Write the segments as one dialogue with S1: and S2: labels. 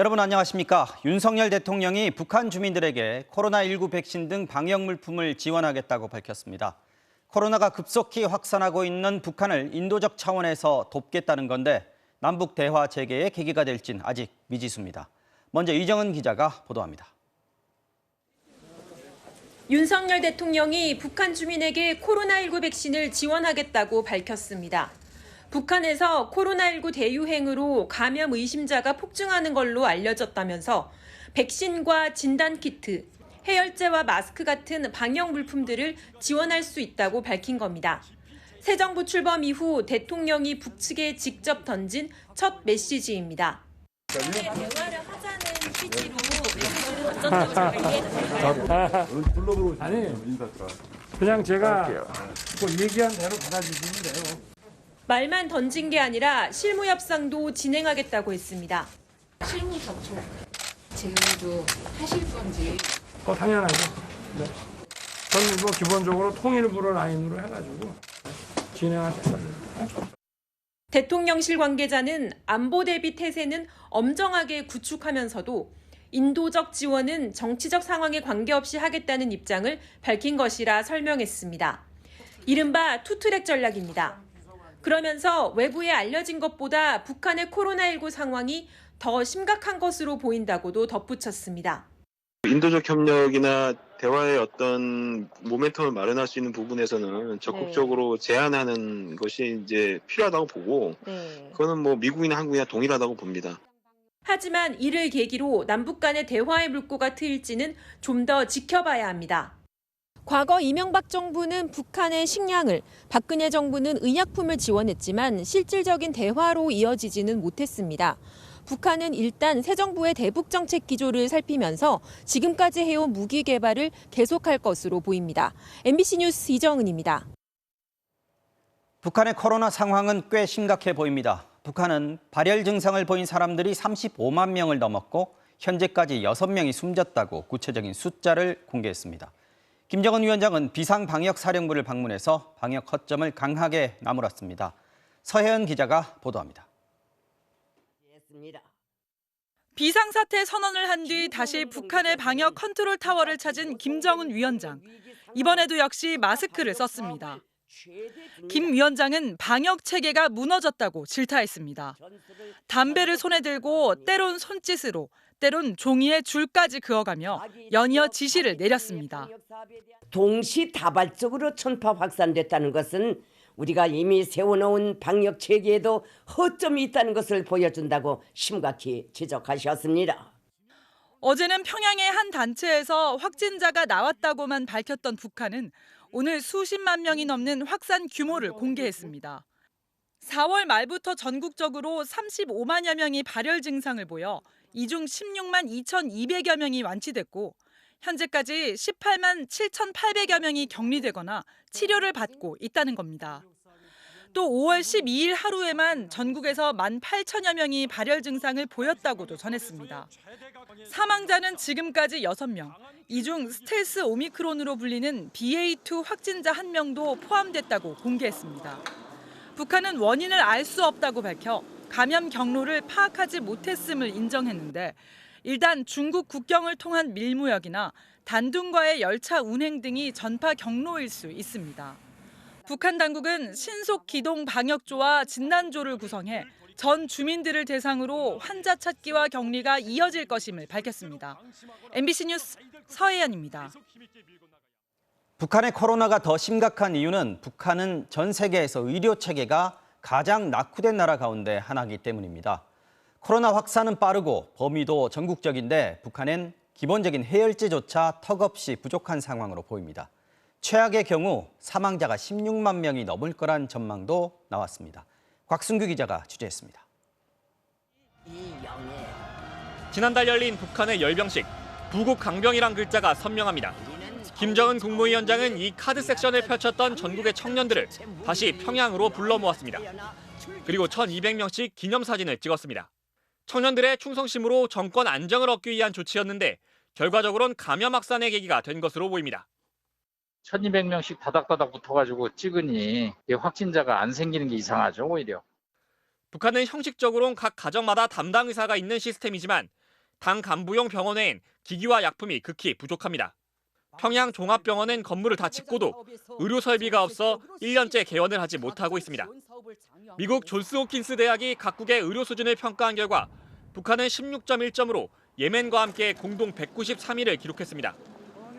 S1: 여러분 안녕하십니까? 윤석열 대통령이 북한 주민들에게 코로나19 백신 등 방역 물품을 지원하겠다고 밝혔습니다. 코로나가 급속히 확산하고 있는 북한을 인도적 차원에서 돕겠다는 건데 남북 대화 재개의 계기가 될진 아직 미지수입니다. 먼저 이정은 기자가 보도합니다.
S2: 윤석열 대통령이 북한 주민에게 코로나19 백신을 지원하겠다고 밝혔습니다. 북한에서 코로나19 대유행으로 감염 의심자가 폭증하는 걸로 알려졌다면서 백신과 진단키트, 해열제와 마스크 같은 방역 물품들을 지원할 수 있다고 밝힌 겁니다. 새 정부 출범 이후 대통령이 북측에 직접 던진 첫 메시지입니다. 대화를 하자는 취지로 메시지를 던졌다고
S3: 아니, 그냥 제가 그 얘기한 대로 받아주시면 돼요.
S2: 말만 던진 게 아니라 실무 협상도 진행하겠다고 했습니다.
S4: 실무 접촉 지금도 하실 건지.
S3: 당연하죠. 네. 저는 뭐 기본적으로 통일부를 라인으로 해가지고 진행할 겁니다.
S2: 대통령실 관계자는 안보 대비 태세는 엄정하게 구축하면서도 인도적 지원은 정치적 상황에 관계없이 하겠다는 입장을 밝힌 것이라 설명했습니다. 이른바 투트랙 전략입니다. 그러면서 외부에 알려진 것보다 북한의 코로나19 상황이 더 심각한 것으로 보인다고도 덧붙였습니다.
S5: 인도적 협력이나 대화의 어떤 모멘텀을 마련할 수 있는 부분에서는 적극적으로 제안하는 것이 이제 필요하다고 보고, 그거는 뭐 미국이나 한국이나 동일하다고 봅니다.
S2: 하지만 이를 계기로 남북 간의 대화의 물꼬가 트일지는 좀 더 지켜봐야 합니다. 과거 이명박 정부는 북한의 식량을, 박근혜 정부는 의약품을 지원했지만 실질적인 대화로 이어지지는 못했습니다. 북한은 일단 새 정부의 대북 정책 기조를 살피면서 지금까지 해온 무기 개발을 계속할 것으로 보입니다. MBC 뉴스 이정은입니다.
S1: 북한의 코로나 상황은 꽤 심각해 보입니다. 북한은 발열 증상을 보인 사람들이 35만 명을 넘었고 현재까지 6명이 숨졌다고 구체적인 숫자를 공개했습니다. 김정은 위원장은 비상방역사령부를 방문해서 방역 허점을 강하게 나무랐습니다. 서혜연 기자가 보도합니다.
S6: 비상사태 선언을 한 뒤 다시 북한의 방역 컨트롤 타워를 찾은 김정은 위원장. 이번에도 역시 마스크를 썼습니다. 김 위원장은 방역 체계가 무너졌다고 질타했습니다. 담배를 손에 들고 때론 손짓으로, 때론 종이에 줄까지 그어가며 연이어 지시를 내렸습니다.
S7: 동시다발적으로 전파 확산됐다는 것은 우리가 이미 세워놓은 방역 체계에도 허점이 있다는 것을 보여준다고 심각히 지적하셨습니다.
S6: 어제는 평양의 한 단체에서 확진자가 나왔다고만 밝혔던 북한은 오늘 수십만 명이 넘는 확산 규모를 공개했습니다. 4월 말부터 전국적으로 35만여 명이 발열 증상을 보여 이 중 16만 2,200여 명이 완치됐고 현재까지 18만 7,800여 명이 격리되거나 치료를 받고 있다는 겁니다. 또 5월 12일 하루에만 전국에서 18,000여 명이 발열 증상을 보였다고도 전했습니다. 사망자는 지금까지 6명, 이 중 스텔스 오미크론으로 불리는 BA2 확진자 1명도 포함됐다고 공개했습니다. 북한은 원인을 알 수 없다고 밝혀 감염 경로를 파악하지 못했음을 인정했는데 일단 중국 국경을 통한 밀무역이나 단둥과의 열차 운행 등이 전파 경로일 수 있습니다. 북한 당국은 신속 기동 방역조와 진단조를 구성해 전 주민들을 대상으로 환자 찾기와 격리가 이어질 것임을 밝혔습니다. MBC 뉴스 서혜연입니다.
S1: 북한의 코로나가 더 심각한 이유는 북한은 전 세계에서 의료 체계가 가장 낙후된 나라 가운데 하나이기 때문입니다. 코로나 확산은 빠르고 범위도 전국적인데 북한엔 기본적인 해열제조차 턱없이 부족한 상황으로 보입니다. 최악의 경우 사망자가 16만 명이 넘을 거란 전망도 나왔습니다. 곽순규 기자가 취재했습니다.
S8: 지난달 열린 북한의 열병식, 부국강병이란 글자가 선명합니다. 김정은 국무위원장은 이 카드 섹션을 펼쳤던 전국의 청년들을 다시 평양으로 불러 모았습니다. 그리고 1,200명씩 기념사진을 찍었습니다. 청년들의 충성심으로 정권 안정을 얻기 위한 조치였는데 결과적으로는 감염 확산의 계기가 된 것으로 보입니다.
S9: 1,200명씩 다닥다닥 붙어가지고 찍으니 확진자가 안 생기는 게 이상하죠, 오히려.
S8: 북한은 형식적으로는 각 가정마다 담당 의사가 있는 시스템이지만 당 간부용 병원에는 기기와 약품이 극히 부족합니다. 평양 종합병원은 건물을 다 짓고도 의료 설비가 없어 1년째 개원을 하지 못하고 있습니다. 미국 존스 홉킨스 대학이 각국의 의료 수준을 평가한 결과 북한은 16.1점으로 예멘과 함께 공동 193위를 기록했습니다.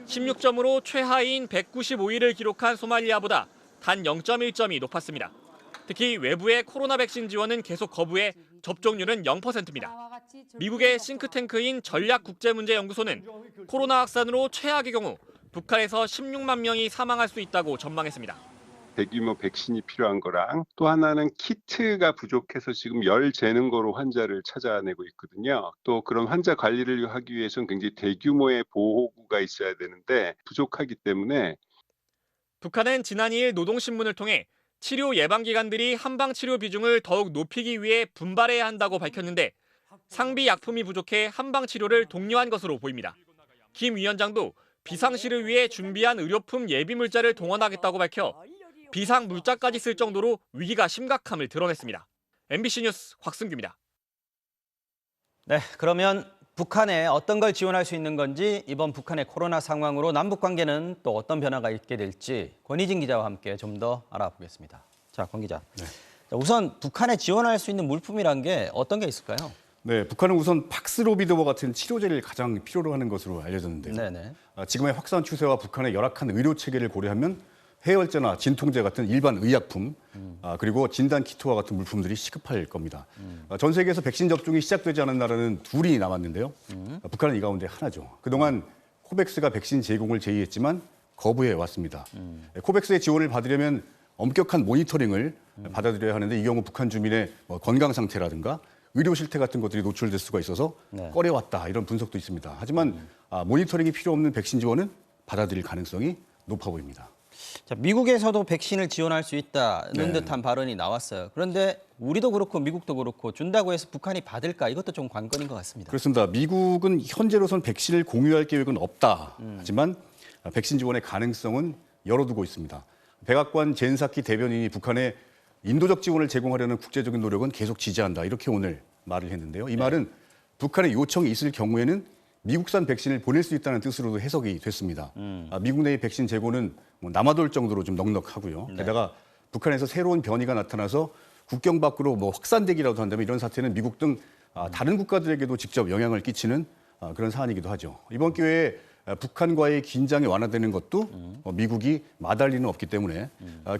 S8: 16점으로 최하위인 195위를 기록한 소말리아보다 단 0.1점이 높았습니다. 특히 외부의 코로나 백신 지원은 계속 거부해 접종률은 0%입니다. 미국의 싱크탱크인 전략국제문제연구소는 코로나 확산으로 최악의 경우 북한에서 16만 명이 사망할 수 있다고 전망했습니다.
S10: 대규모 백신이 필요한 거랑 또 하나는 키트가 부족해서 지금 열 재는 거로 환자를 찾아내고 있거든요. 또 그런 환자 관리를 하기 위해서는 굉장히 대규모의 보호구가 있어야 되는데 부족하기 때문에
S8: 북한은 지난 2일 노동신문을 통해 치료 예방기관들이 한방치료 비중을 더욱 높이기 위해 분발해야 한다고 밝혔는데 상비 약품이 부족해 한방치료를 독려한 것으로 보입니다. 김 위원장도 비상시를 위해 준비한 의료품 예비물자를 동원하겠다고 밝혀 비상물자까지 쓸 정도로 위기가 심각함을 드러냈습니다. MBC 뉴스 곽승규입니다.
S1: 네, 그러면 북한에 어떤 걸 지원할 수 있는 건지, 이번 북한의 코로나 상황으로 남북 관계는 또 어떤 변화가 있게 될지 권희진 기자와 함께 좀 더 알아보겠습니다. 자, 권 기자.
S11: 네.
S1: 자, 우선 북한에 지원할 수 있는 물품이란 게 어떤 게 있을까요?
S11: 네, 북한은 우선 팍스로비드와 같은 치료제를 가장 필요로 하는 것으로 알려졌는데요.
S1: 네네.
S11: 지금의 확산 추세와 북한의 열악한 의료 체계를 고려하면 해열제나 진통제 같은 일반 의약품, 그리고 진단 키트와 같은 물품들이 시급할 겁니다. 전 세계에서 백신 접종이 시작되지 않은 나라는 둘이 남았는데요. 북한은 이 가운데 하나죠. 그동안 코백스가 백신 제공을 제의했지만 거부해 왔습니다. 코백스의 지원을 받으려면 엄격한 모니터링을 받아들여야 하는데, 이 경우 북한 주민의 건강 상태라든가 의료 실태 같은 것들이 노출될 수가 있어서 꺼려왔다, 이런 분석도 있습니다. 하지만 모니터링이 필요 없는 백신 지원은 받아들일 가능성이 높아 보입니다.
S1: 자, 미국에서도 백신을 지원할 수 있다는 듯한 발언이 나왔어요. 그런데 우리도 그렇고 미국도 그렇고 준다고 해서 북한이 받을까? 이것도 좀 관건인 것 같습니다.
S11: 그렇습니다. 미국은 현재로선 백신을 공유할 계획은 없다. 하지만 백신 지원의 가능성은 열어두고 있습니다. 백악관 젠사키 대변인이 북한에 인도적 지원을 제공하려는 국제적인 노력은 계속 지지한다, 이렇게 오늘 말을 했는데요. 이 말은 북한의 요청이 있을 경우에는 미국산 백신을 보낼 수 있다는 뜻으로도 해석이 됐습니다. 미국 내의 백신 재고는 남아돌 정도로 좀 넉넉하고요. 게다가 북한에서 새로운 변이가 나타나서 국경 밖으로 확산되기라도 한다면 이런 사태는 미국 등 다른 국가들에게도 직접 영향을 끼치는 그런 사안이기도 하죠. 이번 기회에 북한과의 긴장이 완화되는 것도 미국이 마다할 리는 없기 때문에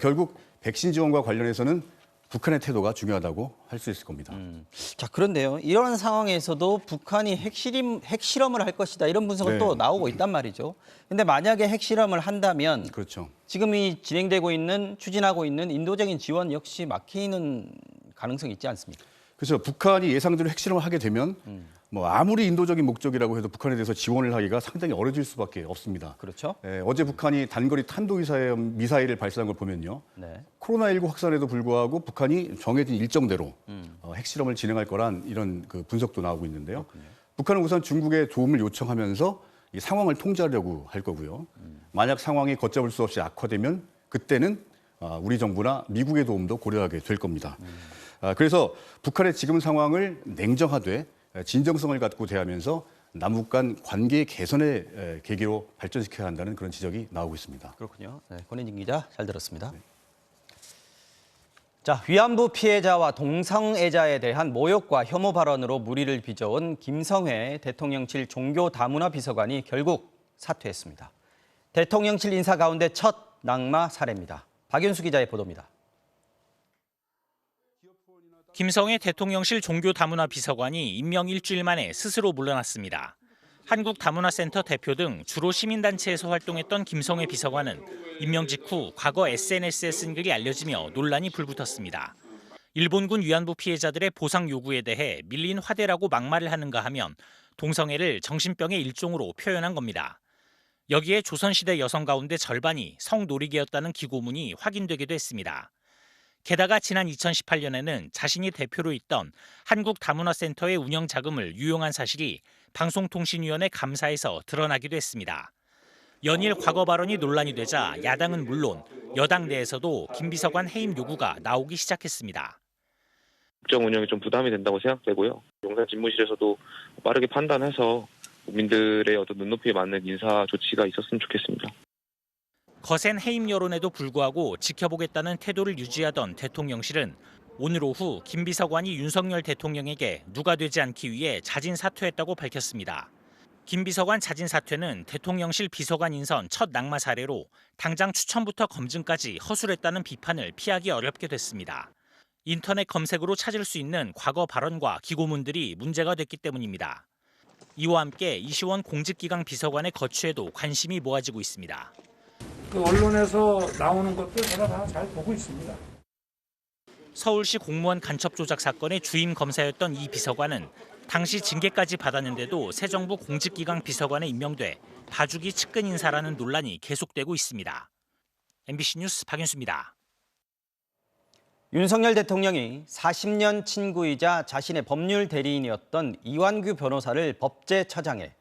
S11: 결국 백신 지원과 관련해서는 북한의 태도가 중요하다고 할 수 있을 겁니다.
S1: 자, 그런데요, 이런 상황에서도 북한이 핵실험을 할 것이다, 이런 분석은 또 나오고 있단 말이죠. 근데 만약에 핵실험을 한다면
S11: 그렇죠.
S1: 지금 이 추진하고 있는 인도적인 지원 역시 막히는 가능성이 있지 않습니까?
S11: 그렇죠. 북한이 예상대로 핵실험을 하게 되면 아무리 인도적인 목적이라고 해도 북한에 대해서 지원을 하기가 상당히 어려질 수밖에 없습니다.
S1: 그렇죠.
S11: 어제 북한이 단거리 탄도미사일을 발사한 걸 보면요. 코로나19 확산에도 불구하고 북한이 정해진 일정대로 핵실험을 진행할 거란 이런 그 분석도 나오고 있는데요. 북한은 우선 중국에 도움을 요청하면서 이 상황을 통제하려고 할 거고요. 만약 상황이 걷잡을 수 없이 악화되면 그때는 우리 정부나 미국의 도움도 고려하게 될 겁니다. 그래서 북한의 지금 상황을 냉정하되 진정성을 갖고 대하면서 남북 간 관계 개선의 계기로 발전시켜야 한다는 그런 지적이 나오고 있습니다.
S1: 그렇군요. 네, 권혜진 기자 잘 들었습니다. 자, 위안부 피해자와 동성애자에 대한 모욕과 혐오 발언으로 물의를 빚어온 김성회 대통령실 종교다문화 비서관이 결국 사퇴했습니다. 대통령실 인사 가운데 첫 낙마 사례입니다. 박윤수 기자의 보도입니다.
S12: 김성회 대통령실 종교다문화 비서관이 임명 일주일 만에 스스로 물러났습니다. 한국다문화센터 대표 등 주로 시민단체에서 활동했던 김성회 비서관은 임명 직후 과거 SNS에 쓴 글이 알려지며 논란이 불붙었습니다. 일본군 위안부 피해자들의 보상 요구에 대해 밀린 화대라고 막말을 하는가 하면 동성애를 정신병의 일종으로 표현한 겁니다. 여기에 조선시대 여성 가운데 절반이 성노리개였다는 기고문이 확인되기도 했습니다. 게다가 지난 2018년에는 자신이 대표로 있던 한국다문화센터의 운영 자금을 유용한 사실이 방송통신위원회 감사에서 드러나기도 했습니다. 연일 과거 발언이 논란이 되자 야당은 물론 여당 내에서도 김 비서관 해임 요구가 나오기 시작했습니다.
S13: 국정 운영이 좀 부담이 된다고 생각되고요. 용산 집무실에서도 빠르게 판단해서 국민들의 어떤 눈높이에 맞는 인사 조치가 있었으면 좋겠습니다.
S12: 거센 해임 여론에도 불구하고 지켜보겠다는 태도를 유지하던 대통령실은 오늘 오후 김 비서관이 윤석열 대통령에게 누가 되지 않기 위해 자진 사퇴했다고 밝혔습니다. 김 비서관 자진 사퇴는 대통령실 비서관 인선 첫 낙마 사례로 당장 추천부터 검증까지 허술했다는 비판을 피하기 어렵게 됐습니다. 인터넷 검색으로 찾을 수 있는 과거 발언과 기고문들이 문제가 됐기 때문입니다. 이와 함께 이시원 공직기강 비서관의 거취에도 관심이 모아지고 있습니다.
S3: 그 언론에서 나오는 것들 제가 다 잘 보고 있습니다.
S12: 서울시 공무원 간첩 조작 사건의 주임 검사였던 이 비서관은 당시 징계까지 받았는데도 새 정부 공직기강 비서관에 임명돼 봐주기 측근 인사라는 논란이 계속되고 있습니다. MBC 뉴스 박윤수입니다.
S1: 윤석열 대통령이 40년 친구이자 자신의 법률 대리인이었던 이완규 변호사를 법제처장에,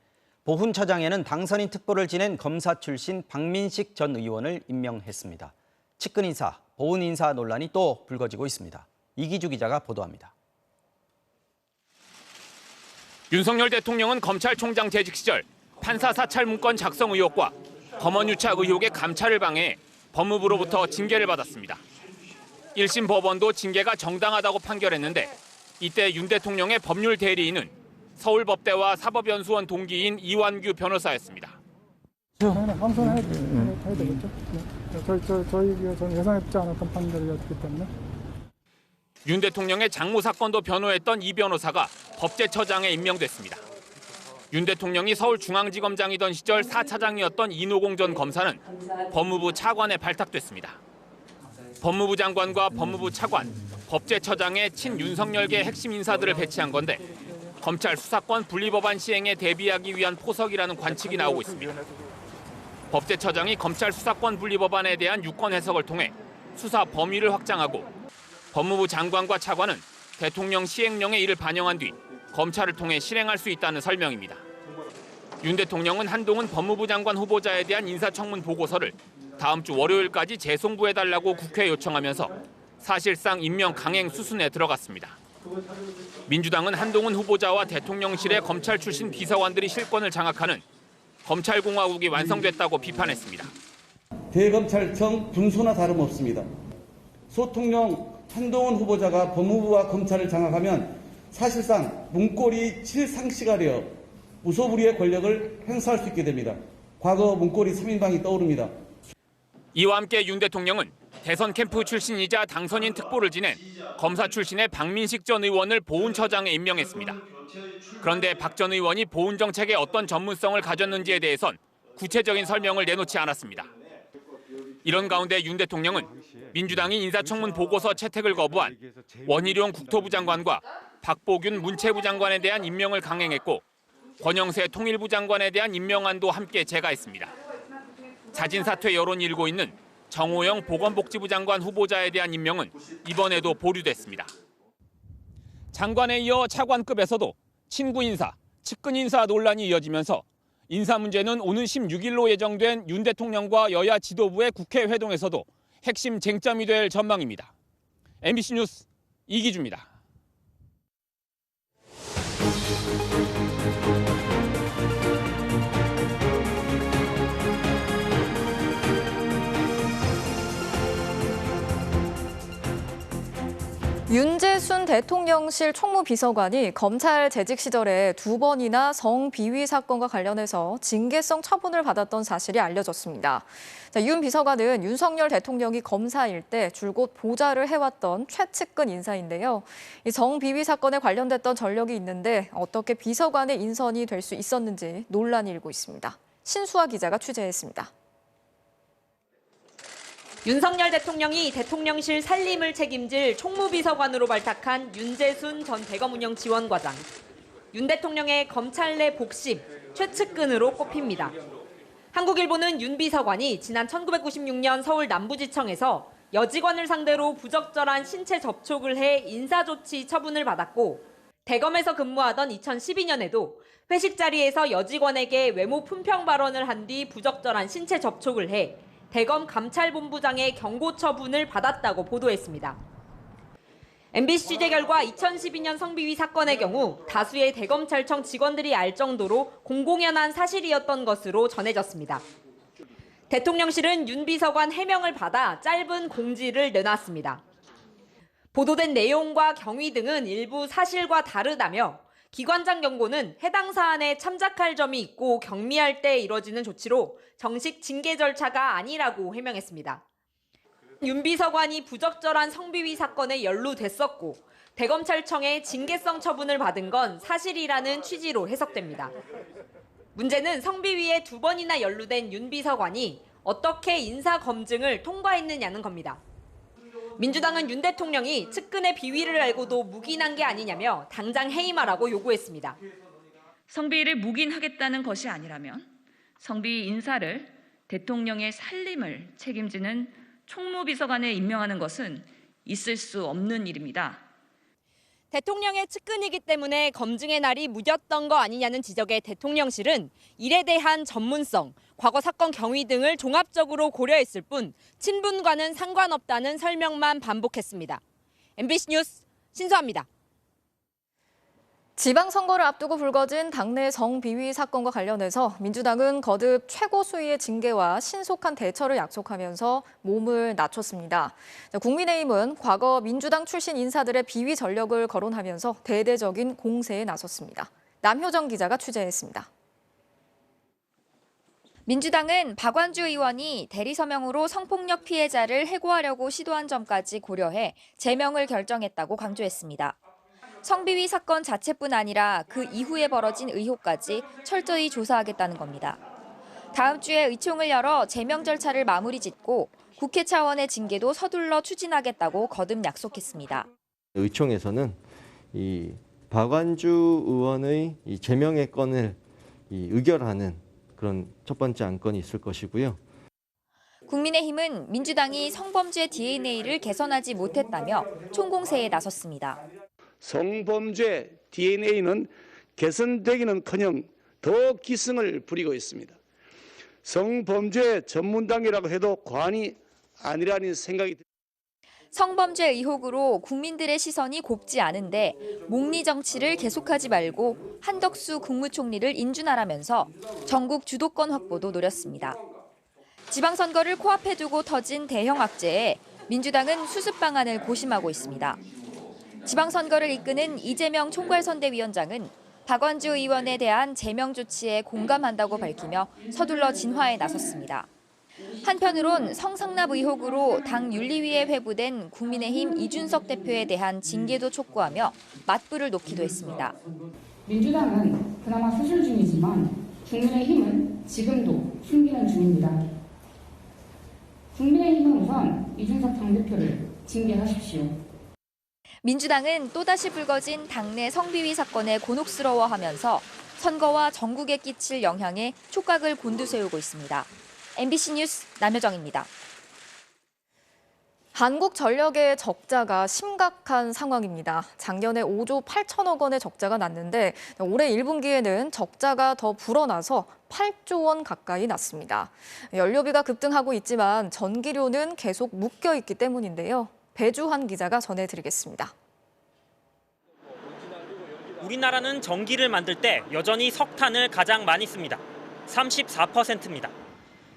S1: 보훈처장에는 당선인 특보를 지낸 검사 출신 박민식 전 의원을 임명했습니다. 측근 인사, 보훈 인사 논란이 또 불거지고 있습니다. 이기주 기자가 보도합니다.
S8: 윤석열 대통령은 검찰총장 재직 시절 판사 사찰 문건 작성 의혹과 검언유착 의혹의 감찰을 방해해 법무부로부터 징계를 받았습니다. 1심 법원도 징계가 정당하다고 판결했는데 이때 윤 대통령의 법률 대리인은 서울법대와 사법연수원 동기인 이완규 변호사였습니다.
S3: 항소해야 되겠죠. 저희 예상했지 않았던 판결이었기 때문에.
S8: 윤 대통령의 장모 사건도 변호했던 이 변호사가 법제처장에 임명됐습니다. 윤 대통령이 서울중앙지검장이던 시절 4차장이었던 이노공 전 검사는 법무부 차관에 발탁됐습니다. 법무부 장관과 법무부 차관, 법제처장에 친윤석열계 핵심 인사들을 배치한 건데 검찰 수사권 분리법안 시행에 대비하기 위한 포석이라는 관측이 나오고 있습니다. 법제처장이 검찰 수사권 분리법안에 대한 유권 해석을 통해 수사 범위를 확장하고 법무부 장관과 차관은 대통령 시행령에 이를 반영한 뒤 검찰을 통해 실행할 수 있다는 설명입니다. 윤 대통령은 한동훈 법무부 장관 후보자에 대한 인사청문 보고서를 다음 주 월요일까지 재송부해달라고 국회에 요청하면서 사실상 임명 강행 수순에 들어갔습니다. 민주당은 한동훈 후보자와 대통령실의 검찰 출신 비서관들이 실권을 장악하는 검찰공화국이 완성됐다고 비판했습니다.
S14: 대검찰청 분수나 다름없습니다. 소통령 한동훈 후보자가 법무부와 검찰을 장악하면 사실상 문고리 7상시가 되어 무소불위의 권력을 행사할 수 있게 됩니다. 과거 문고리 3인방이 떠오릅니다.
S8: 이와 함께 윤 대통령은 대선 캠프 출신이자 당선인 특보를 지낸 검사 출신의 박민식 전 의원을 보훈처장에 임명했습니다. 그런데 박 전 의원이 보훈 정책에 어떤 전문성을 가졌는지에 대해선 구체적인 설명을 내놓지 않았습니다. 이런 가운데 윤 대통령은 민주당이 인사청문 보고서 채택을 거부한 원희룡 국토부 장관과 박보균 문체부 장관에 대한 임명을 강행했고 권영세 통일부 장관에 대한 임명안도 함께 제거했습니다. 자진 사퇴 여론이 일고 있는 정호영 보건복지부 장관 후보자에 대한 임명은 이번에도 보류됐습니다. 장관에 이어 차관급에서도 친구 인사, 측근 인사 논란이 이어지면서 인사 문제는 오는 16일로 예정된 윤 대통령과 여야 지도부의 국회 회동에서도 핵심 쟁점이 될 전망입니다. MBC 뉴스 이기주입니다.
S15: 윤재순 대통령실 총무비서관이 검찰 재직 시절에 2번이나 성비위 사건과 관련해서 징계성 처분을 받았던 사실이 알려졌습니다. 윤 비서관은 윤석열 대통령이 검사일 때 줄곧 보좌를 해왔던 최측근 인사인데요. 이 성비위 사건에 관련됐던 전력이 있는데 어떻게 비서관의 인선이 될 수 있었는지 논란이 일고 있습니다. 신수아 기자가 취재했습니다.
S16: 윤석열 대통령이 대통령실 살림을 책임질 총무비서관으로 발탁한 윤재순 전 대검운영지원과장. 윤 대통령의 검찰 내 복심, 최측근으로 꼽힙니다. 한국일보는 윤 비서관이 지난 1996년 서울 남부지청에서 여직원을 상대로 부적절한 신체 접촉을 해 인사조치 처분을 받았고 대검에서 근무하던 2012년에도 회식 자리에서 여직원에게 외모 품평 발언을 한 뒤 부적절한 신체 접촉을 해 대검 감찰본부장의 경고 처분을 받았다고 보도했습니다. MBC 취재 결과 2012년 성비위 사건의 경우 다수의 대검찰청 직원들이 알 정도로 공공연한 사실이었던 것으로 전해졌습니다. 대통령실은 윤 비서관 해명을 받아 짧은 공지를 내놨습니다. 보도된 내용과 경위 등은 일부 사실과 다르다며 기관장 경고는 해당 사안에 참작할 점이 있고 경미할 때 이뤄지는 조치로 정식 징계 절차가 아니라고 해명했습니다. 윤 비서관이 부적절한 성비위 사건에 연루됐었고 대검찰청에 징계성 처분을 받은 건 사실이라는 취지로 해석됩니다. 문제는 성비위에 2번이나 연루된 윤 비서관이 어떻게 인사검증을 통과했느냐는 겁니다. 민주당은 윤 대통령이 측근의 비위를 알고도 묵인한 게 아니냐며 당장 해임하라고 요구했습니다.
S17: 성비위를 묵인하겠다는 것이 아니라면 성비위 인사를 대통령의 살림을 책임지는 총무비서관에 임명하는 것은 있을 수 없는 일입니다.
S16: 대통령의 측근이기 때문에 검증의 날이 무뎠던 거 아니냐는 지적에 대통령실은 일에 대한 전문성, 과거 사건 경위 등을 종합적으로 고려했을 뿐 친분과는 상관없다는 설명만 반복했습니다. MBC 뉴스 신수아입니다.
S15: 지방선거를 앞두고 불거진 당내 성비위 사건과 관련해서 민주당은 거듭 최고 수위의 징계와 신속한 대처를 약속하면서 몸을 낮췄습니다. 국민의힘은 과거 민주당 출신 인사들의 비위 전력을 거론하면서 대대적인 공세에 나섰습니다. 남효정 기자가 취재했습니다.
S18: 민주당은 박완주 의원이 대리 서명으로 성폭력 피해자를 해고하려고 시도한 점까지 고려해 제명을 결정했다고 강조했습니다. 성비위 사건 자체뿐 아니라 그 이후에 벌어진 의혹까지 철저히 조사하겠다는 겁니다. 다음 주에 의총을 열어 제명 절차를 마무리 짓고 국회 차원의 징계도 서둘러 추진하겠다고 거듭 약속했습니다.
S19: 의총에서는 이 박완주 의원의 이 제명의 건을 의결하는 그런 첫 번째 안건이 있을 것이고요.
S18: 국민의힘은 민주당이 성범죄 DNA를 개선하지 못했다며 총공세에 나섰습니다.
S20: 성범죄 DNA는 개선되기는커녕 더 기승을 부리고 있습니다. 성범죄 전문당이라고 해도 과언이 아니라는 생각이 듭니다.
S18: 성범죄 의혹으로 국민들의 시선이 곱지 않은데 목리 정치를 계속하지 말고 한덕수 국무총리를 인준하라면서 전국 주도권 확보도 노렸습니다. 지방선거를 코앞에 두고 터진 대형 악재에 민주당은 수습 방안을 고심하고 있습니다. 지방선거를 이끄는 이재명 총괄선대위원장은 박완주 의원에 대한 제명 조치에 공감한다고 밝히며 서둘러 진화에 나섰습니다. 한편으론 성상납 의혹으로 당 윤리위에 회부된 국민의힘 이준석 대표에 대한 징계도 촉구하며 맞불을 놓기도 했습니다.
S21: 민주당은 그나마 수술 중이지만 국민의힘은 지금도 숨기는 중입니다. 국민의힘은 우선 이준석 당대표를 징계하십시오.
S18: 민주당은 또다시 불거진 당내 성비위 사건에 곤혹스러워하면서 선거와 전국에 끼칠 영향에 촉각을 곤두세우고 있습니다. MBC 뉴스 남효정입니다.
S15: 한국전력의 적자가 심각한 상황입니다. 작년에 5조 8천억 원의 적자가 났는데 올해 1분기에는 적자가 더 불어나서 8조 원 가까이 났습니다. 연료비가 급등하고 있지만 전기료는 계속 묶여 있기 때문인데요. 배주환 기자가 전해드리겠습니다.
S8: 우리나라는 전기를 만들 때 여전히 석탄을 가장 많이 씁니다. 34%입니다.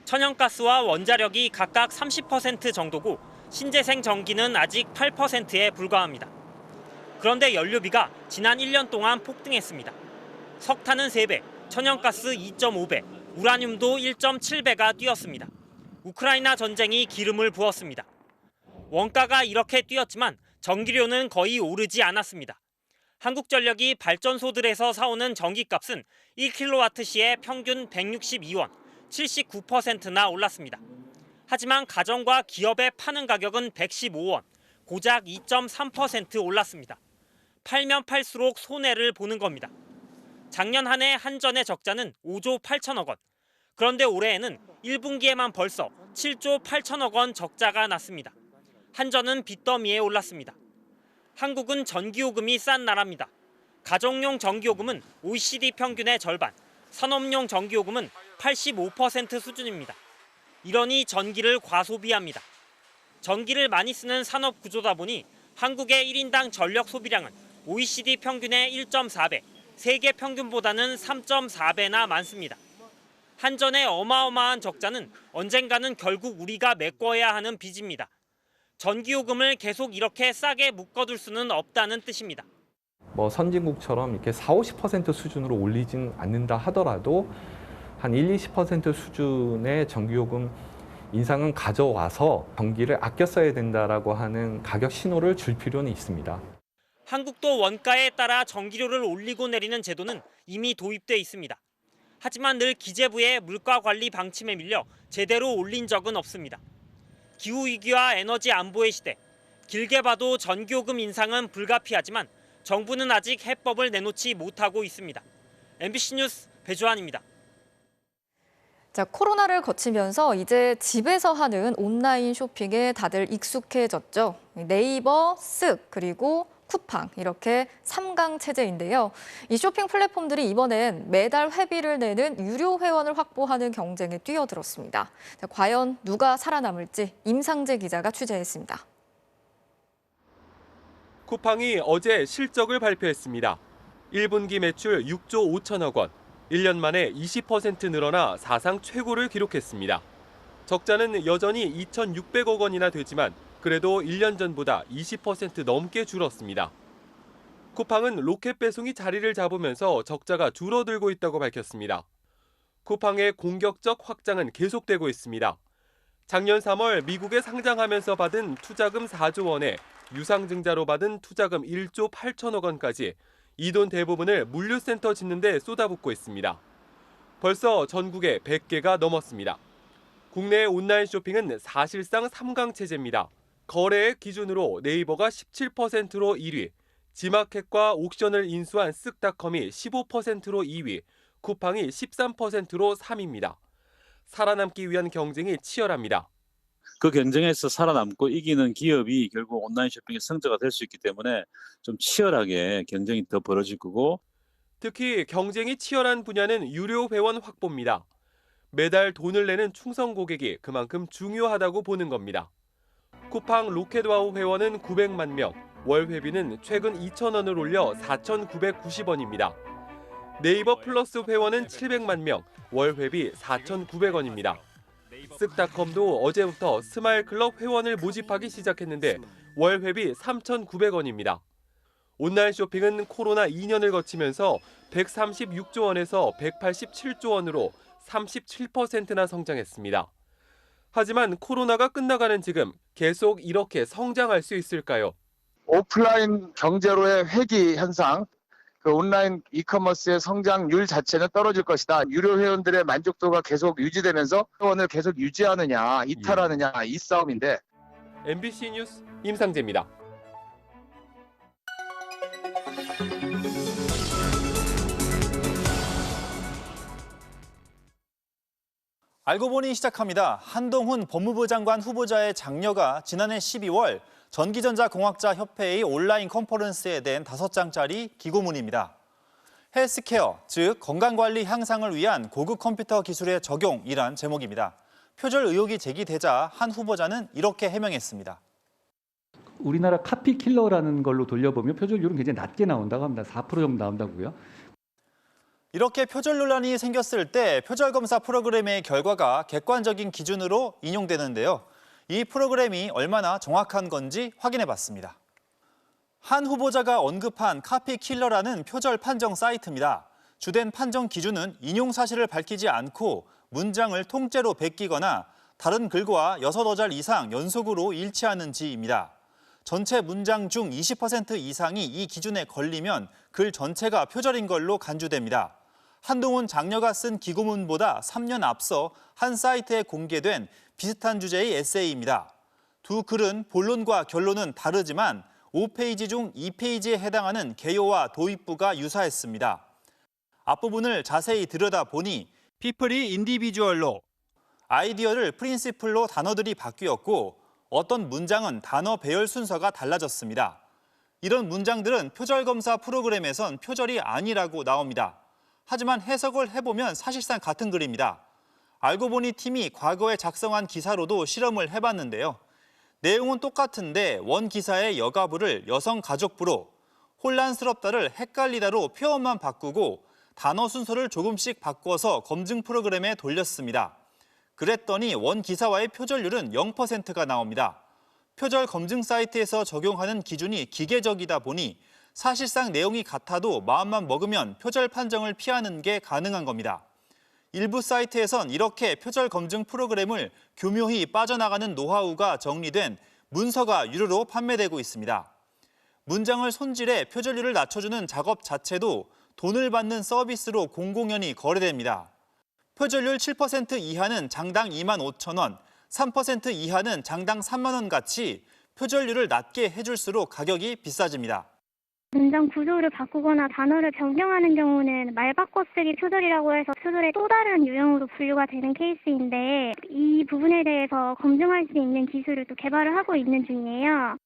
S8: 천연가스와 원자력이 각각 30% 정도고 신재생 전기는 아직 8%에 불과합니다. 그런데 연료비가 지난 1년 동안 폭등했습니다. 석탄은 3배, 천연가스 2.5배, 우라늄도 1.7배가 뛰었습니다. 우크라이나 전쟁이 기름을 부었습니다. 원가가 이렇게 뛰었지만 전기료는 거의 오르지 않았습니다. 한국전력이 발전소들에서 사오는 전기값은 1kWh에 평균 162원, 79%나 올랐습니다. 하지만 가정과 기업에 파는 가격은 115원, 고작 2.3% 올랐습니다. 팔면 팔수록 손해를 보는 겁니다. 작년 한 해 한전의 적자는 5조 8천억 원. 그런데 올해에는 1분기에만 벌써 7조 8천억 원 적자가 났습니다. 한전은 빚더미에 올랐습니다. 한국은 전기요금이 싼 나라입니다. 가정용 전기요금은 OECD 평균의 절반, 산업용 전기요금은 85% 수준입니다. 이러니 전기를 과소비합니다. 전기를 많이 쓰는 산업 구조다 보니
S4: 한국의 1인당 전력 소비량은 OECD 평균의 1.4배, 세계 평균보다는 3.4배나 많습니다. 한전의 어마어마한 적자는 언젠가는 결국 우리가 메꿔야 하는 빚입니다. 전기요금을 계속 이렇게 싸게 묶어둘 수는 없다는 뜻입니다.
S22: 선진국처럼 이렇게 40-50% 수준으로 올리진 않는다 하더라도 한 1-20% 수준의 전기요금 인상은 가져와서 전기를 아껴 써야 된다라고 하는 가격 신호를 줄 필요는 있습니다.
S4: 한국도 원가에 따라 전기료를 올리고 내리는 제도는 이미 도입돼 있습니다. 하지만 늘 기재부의 물가 관리 방침에 밀려 제대로 올린 적은 없습니다. 기후위기와 에너지 안보의 시대, 길게 봐도 전기요금 인상은 불가피하지만 정부는 아직 해법을 내놓지 못하고 있습니다. MBC 뉴스 배주환입니다.
S15: 자, 코로나를 거치면서 이제 집에서 하는 온라인 쇼핑에 다들 익숙해졌죠. 네이버, 쓱, 그리고 쿠팡 이렇게 3강 체제인데요. 이 쇼핑 플랫폼들이 이번엔 매달 회비를 내는 유료 회원을 확보하는 경쟁에 뛰어들었습니다. 자, 과연 누가 살아남을지 임상재 기자가 취재했습니다.
S23: 쿠팡이 어제 실적을 발표했습니다. 1분기 매출 6조 5천억 원, 1년 만에 20% 늘어나 사상 최고를 기록했습니다. 적자는 여전히 2,600억 원이나 되지만 그래도 1년 전보다 20% 넘게 줄었습니다. 쿠팡은 로켓 배송이 자리를 잡으면서 적자가 줄어들고 있다고 밝혔습니다. 쿠팡의 공격적 확장은 계속되고 있습니다. 작년 3월 미국에 상장하면서 받은 투자금 4조 원에 유상증자로 받은 투자금 1조 8천억 원까지 이 돈 대부분을 물류센터 짓는 데 쏟아붓고 있습니다. 벌써 전국에 100개가 넘었습니다. 국내 온라인 쇼핑은 사실상 3강 체제입니다. 거래액 기준으로 네이버가 17%로 1위, 지마켓과 옥션을 인수한 쓱닷컴이 15%로 2위, 쿠팡이 13%로 3위입니다. 살아남기 위한 경쟁이 치열합니다.
S24: 그 경쟁에서 살아남고 이기는 기업이 결국 온라인 쇼핑의 승자가 될 수 있기 때문에 좀 치열하게 경쟁이 더 벌어질 거고.
S23: 특히 경쟁이 치열한 분야는 유료 회원 확보입니다. 매달 돈을 내는 충성 고객이 그만큼 중요하다고 보는 겁니다. 쿠팡 로켓와우 회원은 900만 명, 월 회비는 최근 2,000원을 올려 4,990원입니다. 네이버 플러스 회원은 700만 명, 월 회비 4,900원입니다. 쓱닷컴도 어제부터 스마일 클럽 회원을 모집하기 시작했는데 월 회비 3,900원입니다. 온라인 쇼핑은 코로나 2년을 거치면서 136조 원에서 187조 원으로 37%나 성장했습니다. 하지만 코로나가 끝나가는 지금 계속 이렇게 성장할 수 있을까요?
S25: 오프라인 경제로의 회귀 현상, 그 온라인 이커머스의 성장률 자체는 떨어질 것이다. 유료 회원들의 만족도가 계속 유지되면서 회원을 계속 유지하느냐, 이탈하느냐 이 싸움인데.
S23: MBC 뉴스 임상재입니다.
S26: 알고 보니 시작합니다. 한동훈 법무부 장관 후보자의 장녀가 지난해 12월 전기전자공학자협회의 온라인 컨퍼런스에 낸 5장짜리 기고문입니다. 헬스케어, 즉 건강관리 향상을 위한 고급 컴퓨터 기술의 적용이란 제목입니다. 표절 의혹이 제기되자 한 후보자는 이렇게 해명했습니다.
S27: 우리나라 카피킬러라는 걸로 돌려보면 표절률은 굉장히 낮게 나온다고 합니다. 4% 정도 나온다고요.
S26: 이렇게 표절 논란이 생겼을 때 표절검사 프로그램의 결과가 객관적인 기준으로 인용되는데요. 이 프로그램이 얼마나 정확한 건지 확인해 봤습니다. 한 후보자가 언급한 카피킬러라는 표절 판정 사이트입니다. 주된 판정 기준은 인용 사실을 밝히지 않고 문장을 통째로 베끼거나 다른 글과 6어잘 이상 연속으로 일치하는지입니다. 전체 문장 중 20% 이상이 이 기준에 걸리면 글 전체가 표절인 걸로 간주됩니다. 한동훈 장녀가 쓴 기고문보다 3년 앞서 한 사이트에 공개된 비슷한 주제의 에세이입니다. 두 글은 본론과 결론은 다르지만 5페이지 중 2페이지에 해당하는 개요와 도입부가 유사했습니다. 앞부분을 자세히 들여다보니 피플이 인디비주얼로, 아이디어를 프린시플로 단어들이 바뀌었고 어떤 문장은 단어 배열 순서가 달라졌습니다. 이런 문장들은 표절검사 프로그램에선 표절이 아니라고 나옵니다. 하지만 해석을 해보면 사실상 같은 글입니다. 알고 보니 팀이 과거에 작성한 기사로도 실험을 해봤는데요. 내용은 똑같은데 원 기사의 여가부를 여성가족부로, 혼란스럽다를 헷갈리다로 표현만 바꾸고 단어 순서를 조금씩 바꿔서 검증 프로그램에 돌렸습니다. 그랬더니 원 기사와의 표절률은 0%가 나옵니다. 표절 검증 사이트에서 적용하는 기준이 기계적이다 보니 사실상 내용이 같아도 마음만 먹으면 표절 판정을 피하는 게 가능한 겁니다. 일부 사이트에선 이렇게 표절 검증 프로그램을 교묘히 빠져나가는 노하우가 정리된 문서가 유료로 판매되고 있습니다. 문장을 손질해 표절률을 낮춰주는 작업 자체도 돈을 받는 서비스로 공공연히 거래됩니다. 표절률 7% 이하는 장당 25,000원, 3% 이하는 장당 3만 원 같이 표절률을 낮게 해줄수록 가격이 비싸집니다.
S2: 문장 구조를 바꾸거나 단어를 변경하는 경우는 말 바꿔 쓰기 표절이라고 해서 표절의 또 다른 유형으로 분류가 되는 케이스인데 이 부분에 대해서 검증할 수 있는 기술을 또 개발을 하고 있는 중이에요.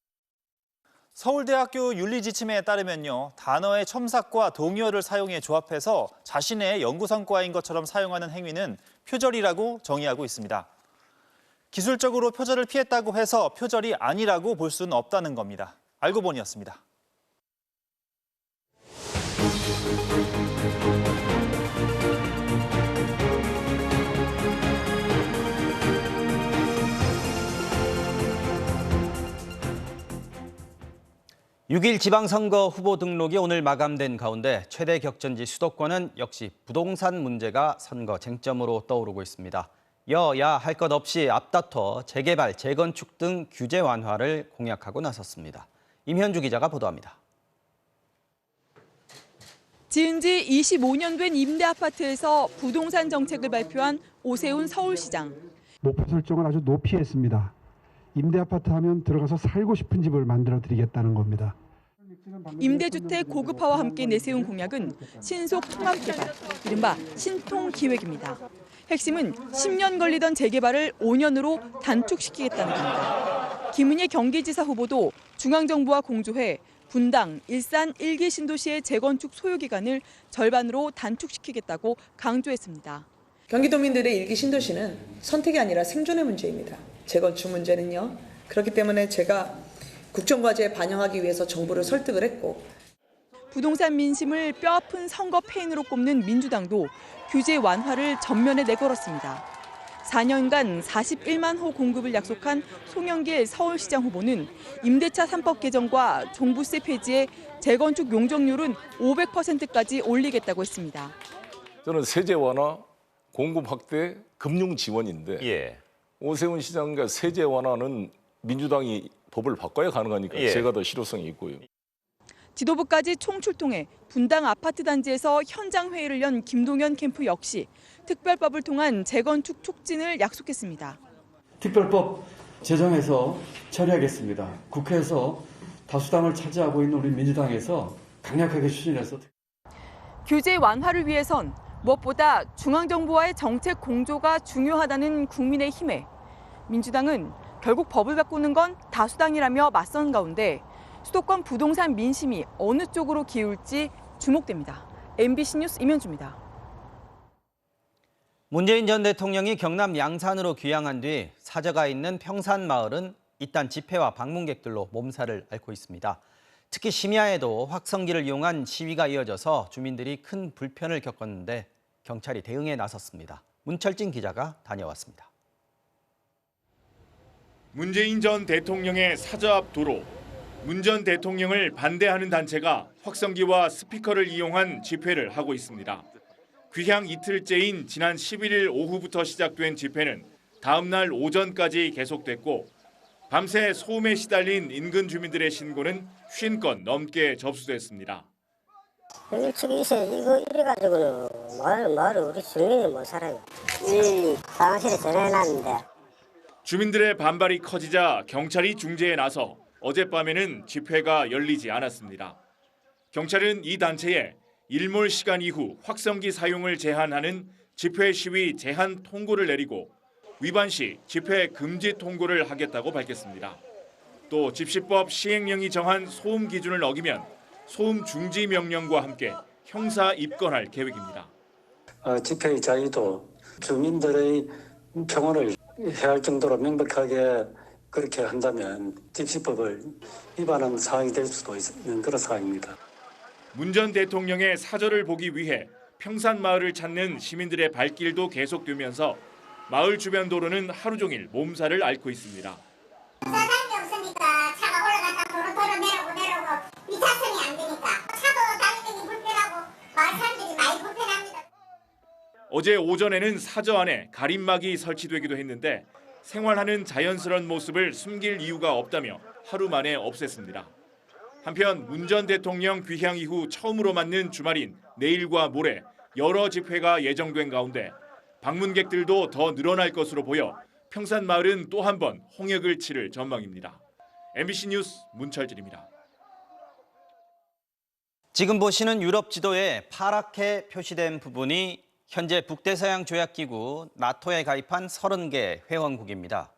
S26: 서울대학교 윤리지침에 따르면요, 단어의 첨삭과 동의어를 사용해 조합해서 자신의 연구 성과인 것처럼 사용하는 행위는 표절이라고 정의하고 있습니다. 기술적으로 표절을 피했다고 해서 표절이 아니라고 볼 수는 없다는 겁니다. 알고 보니였습니다.
S1: (6일) 지방선거 후보 등록이 오늘 마감된 가운데 최대 격전지 수도권은 역시 부동산 문제가 선거 쟁점으로 떠오르고 있습니다. 여야 할 것 없이 앞다퉈 재개발, 재건축 등 규제 완화를 공약하고 나섰습니다. 임현주 기자가 보도합니다.
S5: 지은 지 25년 된 임대아파트에서 부동산 정책을 발표한 오세훈 서울시장.
S3: 목표 설정을 아주 높이 했습니다. 임대아파트 하면 들어가서 살고 싶은 집을 만들어 드리겠다는 겁니다.
S5: 임대주택 고급화와 함께 내세운 공약은 신속 통합개발, 이른바 신통기획입니다. 핵심은 10년 걸리던 재개발을 5년으로 단축시키겠다는 겁니다. 김은혜 경기지사 후보도 중앙정부와 공조해 분당, 일산 1기 신도시의 재건축 소요기간을 절반으로 단축시키겠다고 강조했습니다.
S6: 경기도민들의 1기 신도시는 선택이 아니라 생존의 문제입니다. 재건축 문제는요. 그렇기 때문에 제가 국정과제에 반영하기 위해서 정부를 설득을 했고.
S5: 부동산 민심을 뼈아픈 선거 패인으로 꼽는 민주당도 규제 완화를 전면에 내걸었습니다. 4년간 41만 호 공급을 약속한 송영길 서울시장 후보는 임대차 3법 개정과 종부세 폐지에 재건축 용적률은 500%까지 올리겠다고 했습니다.
S7: 저는 세제 완화, 공급 확대, 금융 지원인데 오세훈 시장과 세제 완화는 민주당이 법을 바꿔야 가능하니까 제가 더 실효성이 있고요.
S5: 지도부까지 총출동해 분당 아파트 단지에서 현장 회의를 연 김동연 캠프 역시 특별법을 통한 재건축 촉진을 약속했습니다.
S9: 특별법 제정해서 처리하겠습니다. 국회에서 다수당을 차지하고 있는 우리 민주당에서 강력하게 추진해서.
S5: 규제 완화를 위해선 무엇보다 중앙정부와의 정책 공조가 중요하다는 국민의힘에 민주당은 결국 법을 바꾸는 건 다수당이라며 맞선 가운데 수도권 부동산 민심이 어느 쪽으로 기울지 주목됩니다. MBC 뉴스 임현주입니다.
S1: 문재인 전 대통령이 경남 양산으로 귀향한 뒤 사저가 있는 평산마을은 잇단 집회와 방문객들로 몸살을 앓고 있습니다. 특히 심야에도 확성기를 이용한 시위가 이어져서 주민들이 큰 불편을 겪었는데 경찰이 대응에 나섰습니다. 문철진 기자가 다녀왔습니다.
S10: 문재인 전 대통령의 사저 앞 도로. 문 전 대통령을 반대하는 단체가 확성기와 스피커를 이용한 집회를 하고 있습니다. 귀향 이틀째인 지난 11일 오후부터 시작된 집회는 다음 날 오전까지 계속됐고 밤새 소음에 시달린 인근 주민들의 신고는 50건 넘게 접수됐습니다.
S11: 일찍 이거 이래가지고는 마을을 우리 주민이 못 살아요. 일일이 사무실에 전화해놨는데.
S10: 주민들의 반발이 커지자 경찰이 중재에 나서 어젯밤에는 집회가 열리지 않았습니다. 경찰은 이 단체에 일몰 시간 이후 확성기 사용을 제한하는 집회 시위 제한 통고를 내리고 위반 시 집회 금지 통고를 하겠다고 밝혔습니다. 또 집시법 시행령이 정한 소음 기준을 어기면 소음 중지 명령과 함께 형사 입건할 계획입니다.
S28: 집회의 자유도 주민들의 평온을 해할 정도로 명백하게
S27: 그렇게 한다면 집시법을 위반한 상황이 될 수도 있는 그런 상황입니다.
S10: 문 전 대통령의 사절을 보기 위해 평산마을을 찾는 시민들의 발길도 계속되면서 마을 주변 도로는 하루 종일 몸살을 앓고 있습니다.
S12: 사장이 없으니까 차가 올라갔다 도로 내려오고 2차선이 안 되니까 차도 다니기 불편하고 마을 사람들이 많이 불편합니다.
S10: 어제 오전에는 사저 안에 가림막이 설치되기도 했는데 생활하는 자연스러운 모습을 숨길 이유가 없다며 하루 만에 없앴습니다. 한편 문 전 대통령 귀향 이후 처음으로 맞는 주말인 내일과 모레 여러 집회가 예정된 가운데 방문객들도 더 늘어날 것으로 보여 평산마을은 또 한 번 홍역을 치를 전망입니다. MBC 뉴스 문철진입니다.
S1: 지금 보시는 유럽 지도에 파랗게 표시된 부분이 현재 북대서양 조약기구 나토에 가입한 30개 회원국입니다.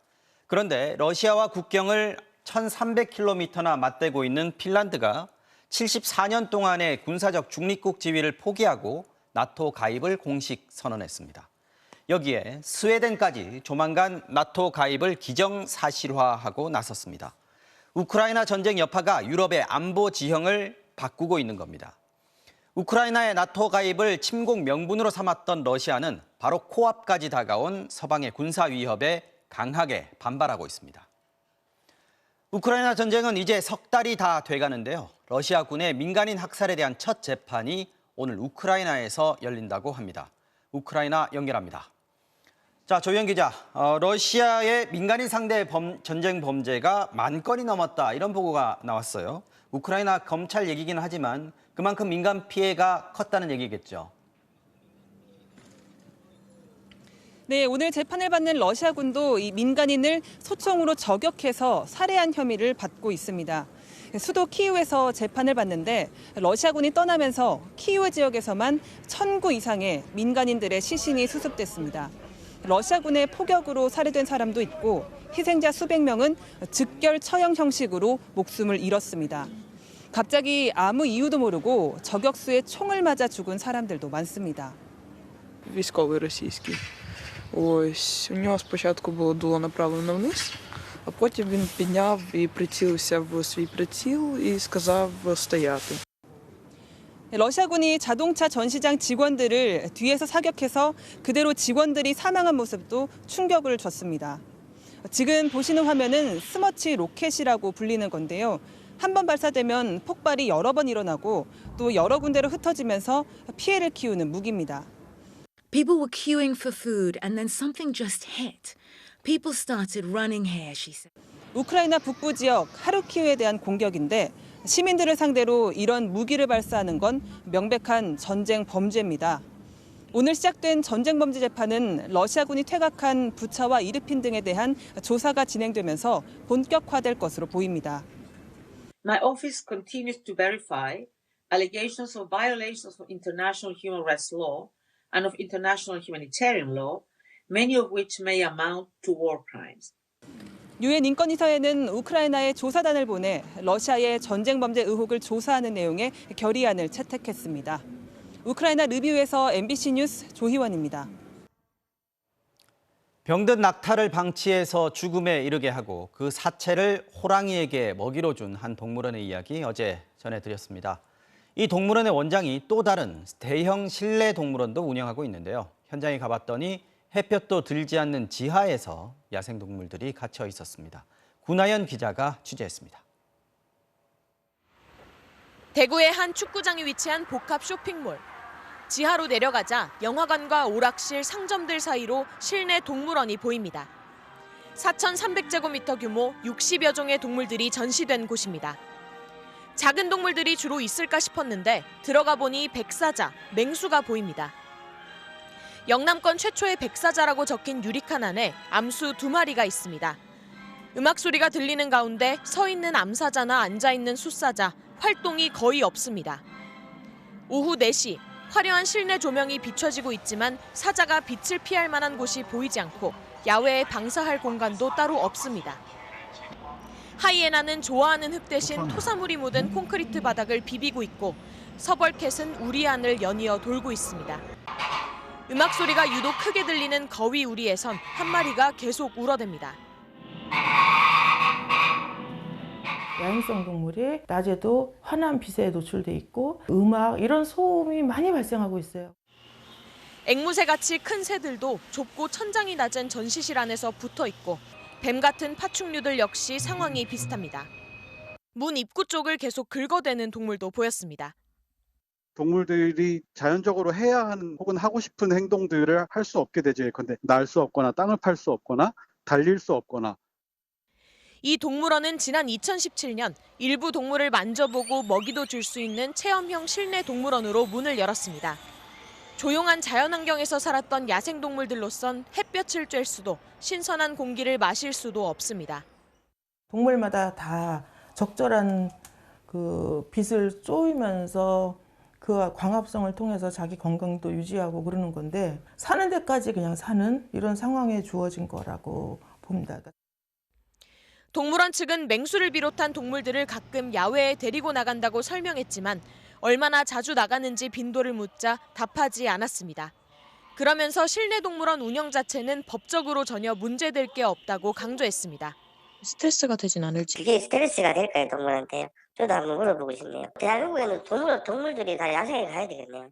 S1: 그런데 러시아와 국경을 1,300km나 맞대고 있는 핀란드가 74년 동안의 군사적 중립국 지위를 포기하고 나토 가입을 공식 선언했습니다. 여기에 스웨덴까지 조만간 나토 가입을 기정사실화하고 나섰습니다. 우크라이나 전쟁 여파가 유럽의 안보 지형을 바꾸고 있는 겁니다. 우크라이나의 나토 가입을 침공 명분으로 삼았던 러시아는 바로 코앞까지 다가온 서방의 군사 위협에 강하게 반발하고 있습니다. 우크라이나 전쟁은 이제 석 달이 다 돼가는데요. 러시아 군의 민간인 학살에 대한 첫 재판이 오늘 우크라이나에서 열린다고 합니다. 우크라이나 연결합니다. 자, 조현 기자, 러시아의 민간인 상대 전쟁 범죄가 10,000건이 넘었다, 이런 보고가 나왔어요. 우크라이나 검찰 얘기긴 하지만 그만큼 민간 피해가 컸다는 얘기겠죠.
S5: 네, 오늘 재판을 받는 러시아군도 이 민간인을 소총으로 저격해서 살해한 혐의를 받고 있습니다. 수도 키이우에서 재판을 받는데 러시아군이 떠나면서 키이우 지역에서만 1,000구 이상의 민간인들의 시신이 수습됐습니다. 러시아군의 포격으로 살해된 사람도 있고 희생자 수백 명은 즉결 처형 형식으로 목숨을 잃었습니다. 갑자기 아무 이유도 모르고 저격수에 총을 맞아 죽은 사람들도 많습니다.
S13: Військовий російський. Ось у нього спочатку було дуло направлено вниз, а потім він підняв і прицілився в свій приціл і сказав стояти.
S5: 러시아군이 자동차 전시장 직원들을 뒤에서 사격해서 그대로 직원들이 사망한 모습도 충격을 줬습니다. 지금 보시는 화면은 스머치 로켓이라고 불리는 건데요. 한 번 발사되면 폭발이 여러 번 일어나고 또 여러 군데로 흩어지면서 피해를 키우는 무기입니다.
S14: People were queuing for food and then something just hit. People started running here, she said.
S5: 우크라이나 북부 지역 하르키우에 대한 공격인데 시민들을 상대로 이런 무기를 발사하는 건 명백한 전쟁 범죄입니다. 오늘 시작된 전쟁 범죄 재판은 러시아군이 퇴각한 부차와 이르핀 등에 대한 조사가 진행되면서 본격화될 것으로 보입니다.
S16: My office continues to verify allegations of violations of international human rights law and of international humanitarian law, many of which may amount to war crimes.
S5: 유엔 인권이사회는 우크라이나에 조사단을 보내 러시아의 전쟁 범죄 의혹을 조사하는 내용의 결의안을 채택했습니다. 우크라이나 르비우에서 MBC 뉴스 조희원입니다.
S1: 병든 낙타를 방치해서 죽음에 이르게 하고 그 사체를 호랑이에게 먹이로 준 한 동물원의 이야기 어제 전해드렸습니다. 이 동물원의 원장이 또 다른 대형 실내 동물원도 운영하고 있는데요. 현장에 가봤더니 햇볕도 들지 않는 지하에서 야생동물들이 갇혀 있었습니다. 구나연 기자가 취재했습니다.
S17: 대구의 한 축구장이 위치한 복합 쇼핑몰. 지하로 내려가자 영화관과 오락실, 상점들 사이로 실내 동물원이 보입니다. 4,300제곱미터 규모 60여 종의 동물들이 전시된 곳입니다. 작은 동물들이 주로 있을까 싶었는데 들어가 보니 백사자, 맹수가 보입니다. 영남권 최초의 백사자라고 적힌 유리칸 안에 암수 2마리가 있습니다. 음악 소리가 들리는 가운데 서 있는 암사자나 앉아 있는 숫사자, 활동이 거의 없습니다. 오후 4시, 화려한 실내 조명이 비춰지고 있지만 사자가 빛을 피할 만한 곳이 보이지 않고 야외에 방사할 공간도 따로 없습니다. 하이에나는 좋아하는 흙 대신 토사물이 묻은 콘크리트 바닥을 비비고 있고 서벌캣은 우리 안을 연이어 돌고 있습니다. 음악 소리가 유독 크게 들리는 거위 우리에선 한 마리가 계속 울어댑니다.
S4: 야행성 동물이 낮에도 환한 빛에 노출돼 있고 음악 이런 소음이 많이 발생하고 있어요.
S17: 앵무새같이 큰 새들도 좁고 천장이 낮은 전시실 안에서 붙어 있고 뱀 같은 파충류들 역시 상황이 비슷합니다. 문 입구 쪽을 계속 긁어대는 동물도 보였습니다.
S8: 동물들이 자연적으로 해야 하는 혹은 하고 싶은 행동들을 할 수 없게 되죠. 예컨대 날 수 없거나 땅을 팔 수 없거나 달릴 수 없거나.
S17: 이 동물원은 지난 2017년 일부 동물을 만져보고 먹이도 줄 수 있는 체험형 실내 동물원으로 문을 열었습니다. 조용한 자연환경에서 살았던 야생동물들로선 햇볕을 쬐을 수도 신선한 공기를 마실 수도 없습니다.
S4: 동물마다 다 적절한 그 빛을 쏘이면서 그 광합성을 통해서 자기 건강도 유지하고 그러는 건데 사는 데까지 그냥 사는 이런 상황에 주어진 거라고 봅니다.
S17: 동물원 측은 맹수를 비롯한 동물들을 가끔 야외에 데리고 나간다고 설명했지만 얼마나 자주 나가는지 빈도를 묻자 답하지 않았습니다. 그러면서 실내 동물원 운영 자체는 법적으로 전혀 문제될 게 없다고 강조했습니다.
S11: 스트레스가 되진 않을지. 그게 스트레스가 될까요, 동물한테? 저도 한번 물어보고 싶네요. 대한민국에는 동물들이 다 야생에 가야 되겠네요.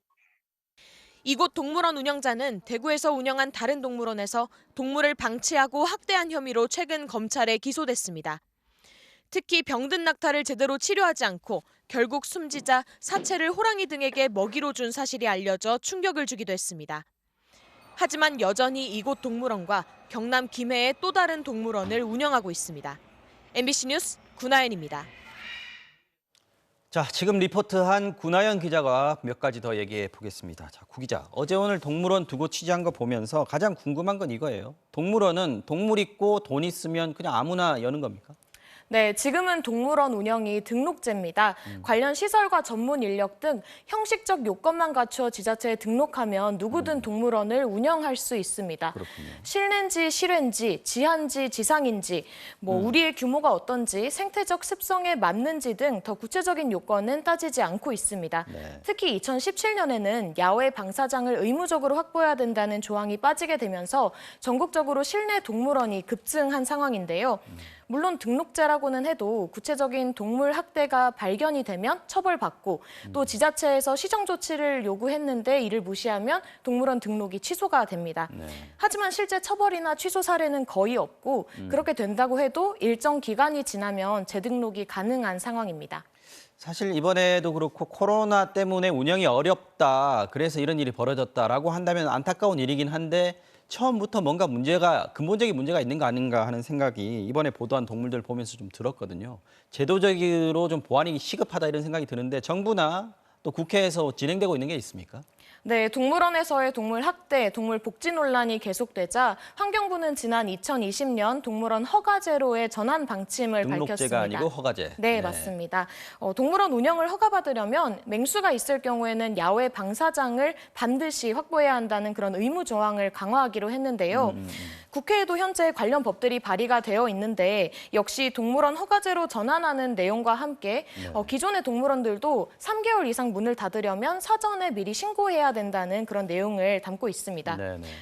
S17: 이곳 동물원 운영자는 대구에서 운영한 다른 동물원에서 동물을 방치하고 학대한 혐의로 최근 검찰에 기소됐습니다. 특히 병든 낙타를 제대로 치료하지 않고 결국 숨지자 사체를 호랑이 등에게 먹이로 준 사실이 알려져 충격을 주기도 했습니다. 하지만 여전히 이곳 동물원과 경남 김해의 또 다른 동물원을 운영하고 있습니다. MBC 뉴스 구나연입니다.
S1: 자, 지금 리포트한 구나연 기자가 몇 가지 더 얘기해 보겠습니다. 자, 구 기자, 어제 오늘 동물원 두 곳 취재한 거 보면서 가장 궁금한 건 이거예요. 동물원은 동물 있고 돈 있으면 그냥 아무나 여는 겁니까?
S18: 네, 지금은 동물원 운영이 등록제입니다. 관련 시설과 전문 인력 등 형식적 요건만 갖춰 지자체에 등록하면 누구든 동물원을 운영할 수 있습니다.
S1: 그렇군요.
S18: 실내인지 실외인지 지하인지 지상인지 우리의 규모가 어떤지 생태적 습성에 맞는지 등 더 구체적인 요건은 따지지 않고 있습니다.
S1: 네.
S18: 특히 2017년에는 야외 방사장을 의무적으로 확보해야 된다는 조항이 빠지게 되면서 전국적으로 실내 동물원이 급증한 상황인데요. 물론 등록제라고는 해도 구체적인 동물 학대가 발견이 되면 처벌받고 또 지자체에서 시정 조치를 요구했는데 이를 무시하면 동물원 등록이 취소가 됩니다.
S1: 네.
S18: 하지만 실제 처벌이나 취소 사례는 거의 없고 그렇게 된다고 해도 일정 기간이 지나면 재등록이 가능한 상황입니다.
S1: 사실 이번에도 그렇고 코로나 때문에 운영이 어렵다, 그래서 이런 일이 벌어졌다라고 한다면 안타까운 일이긴 한데 처음부터 뭔가 근본적인 문제가 있는 거 아닌가 하는 생각이 이번에 보도한 동물들 보면서 좀 들었거든요. 제도적으로 좀 보완이 시급하다 이런 생각이 드는데 정부나 또 국회에서 진행되고 있는 게 있습니까?
S18: 네, 동물원에서의 동물 학대, 동물 복지 논란이 계속되자 환경부는 지난 2020년 동물원 허가제로의 전환 방침을
S1: 등록제가
S18: 밝혔습니다.
S1: 아니고 허가제.
S18: 네, 맞습니다. 동물원 운영을 허가받으려면 맹수가 있을 경우에는 야외 방사장을 반드시 확보해야 한다는 그런 의무 조항을 강화하기로 했는데요. 국회에도 현재 관련 법들이 발의가 되어 있는데 역시 동물원 허가제로 전환하는 내용과 함께 기존의 동물원들도 3개월 이상 문을 닫으려면 사전에 미리 신고해야 된다는 그런 내용을 담고 있습니다.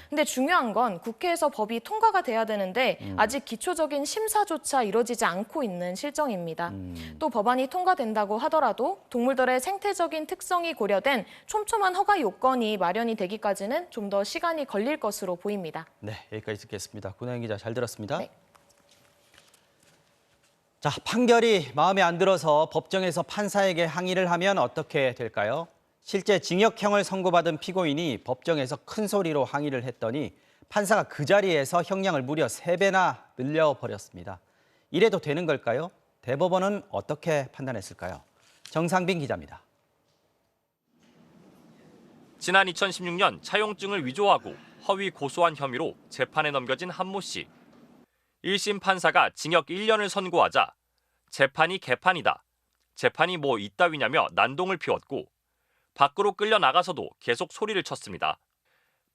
S18: 근데 중요한 건 국회에서 법이 통과가 돼야 되는데 아직 기초적인 심사조차 이루어지지 않고 있는 실정입니다. 또 법안이 통과된다고 하더라도 동물들의 생태적인 특성이 고려된 촘촘한 허가 요건이 마련이 되기까지는 좀 더 시간이 걸릴 것으로 보입니다.
S1: 네, 여기까지 듣겠습니다. 구나연 기자 잘 들었습니다.
S18: 네.
S1: 자, 판결이 마음에 안 들어서 법정에서 판사에게 항의를 하면 어떻게 될까요? 실제 징역형을 선고받은 피고인이 법정에서 큰 소리로 항의를 했더니 판사가 그 자리에서 형량을 무려 3배나 늘려버렸습니다. 이래도 되는 걸까요? 대법원은 어떻게 판단했을까요? 정상빈 기자입니다.
S19: 지난 2016년 차용증을 위조하고 허위 고소한 혐의로 재판에 넘겨진 한모 씨. 1심 판사가 징역 1년을 선고하자 재판이 개판이다, 재판이 뭐 이따위냐며 난동을 피웠고 밖으로 끌려 나가서도 계속 소리를 쳤습니다.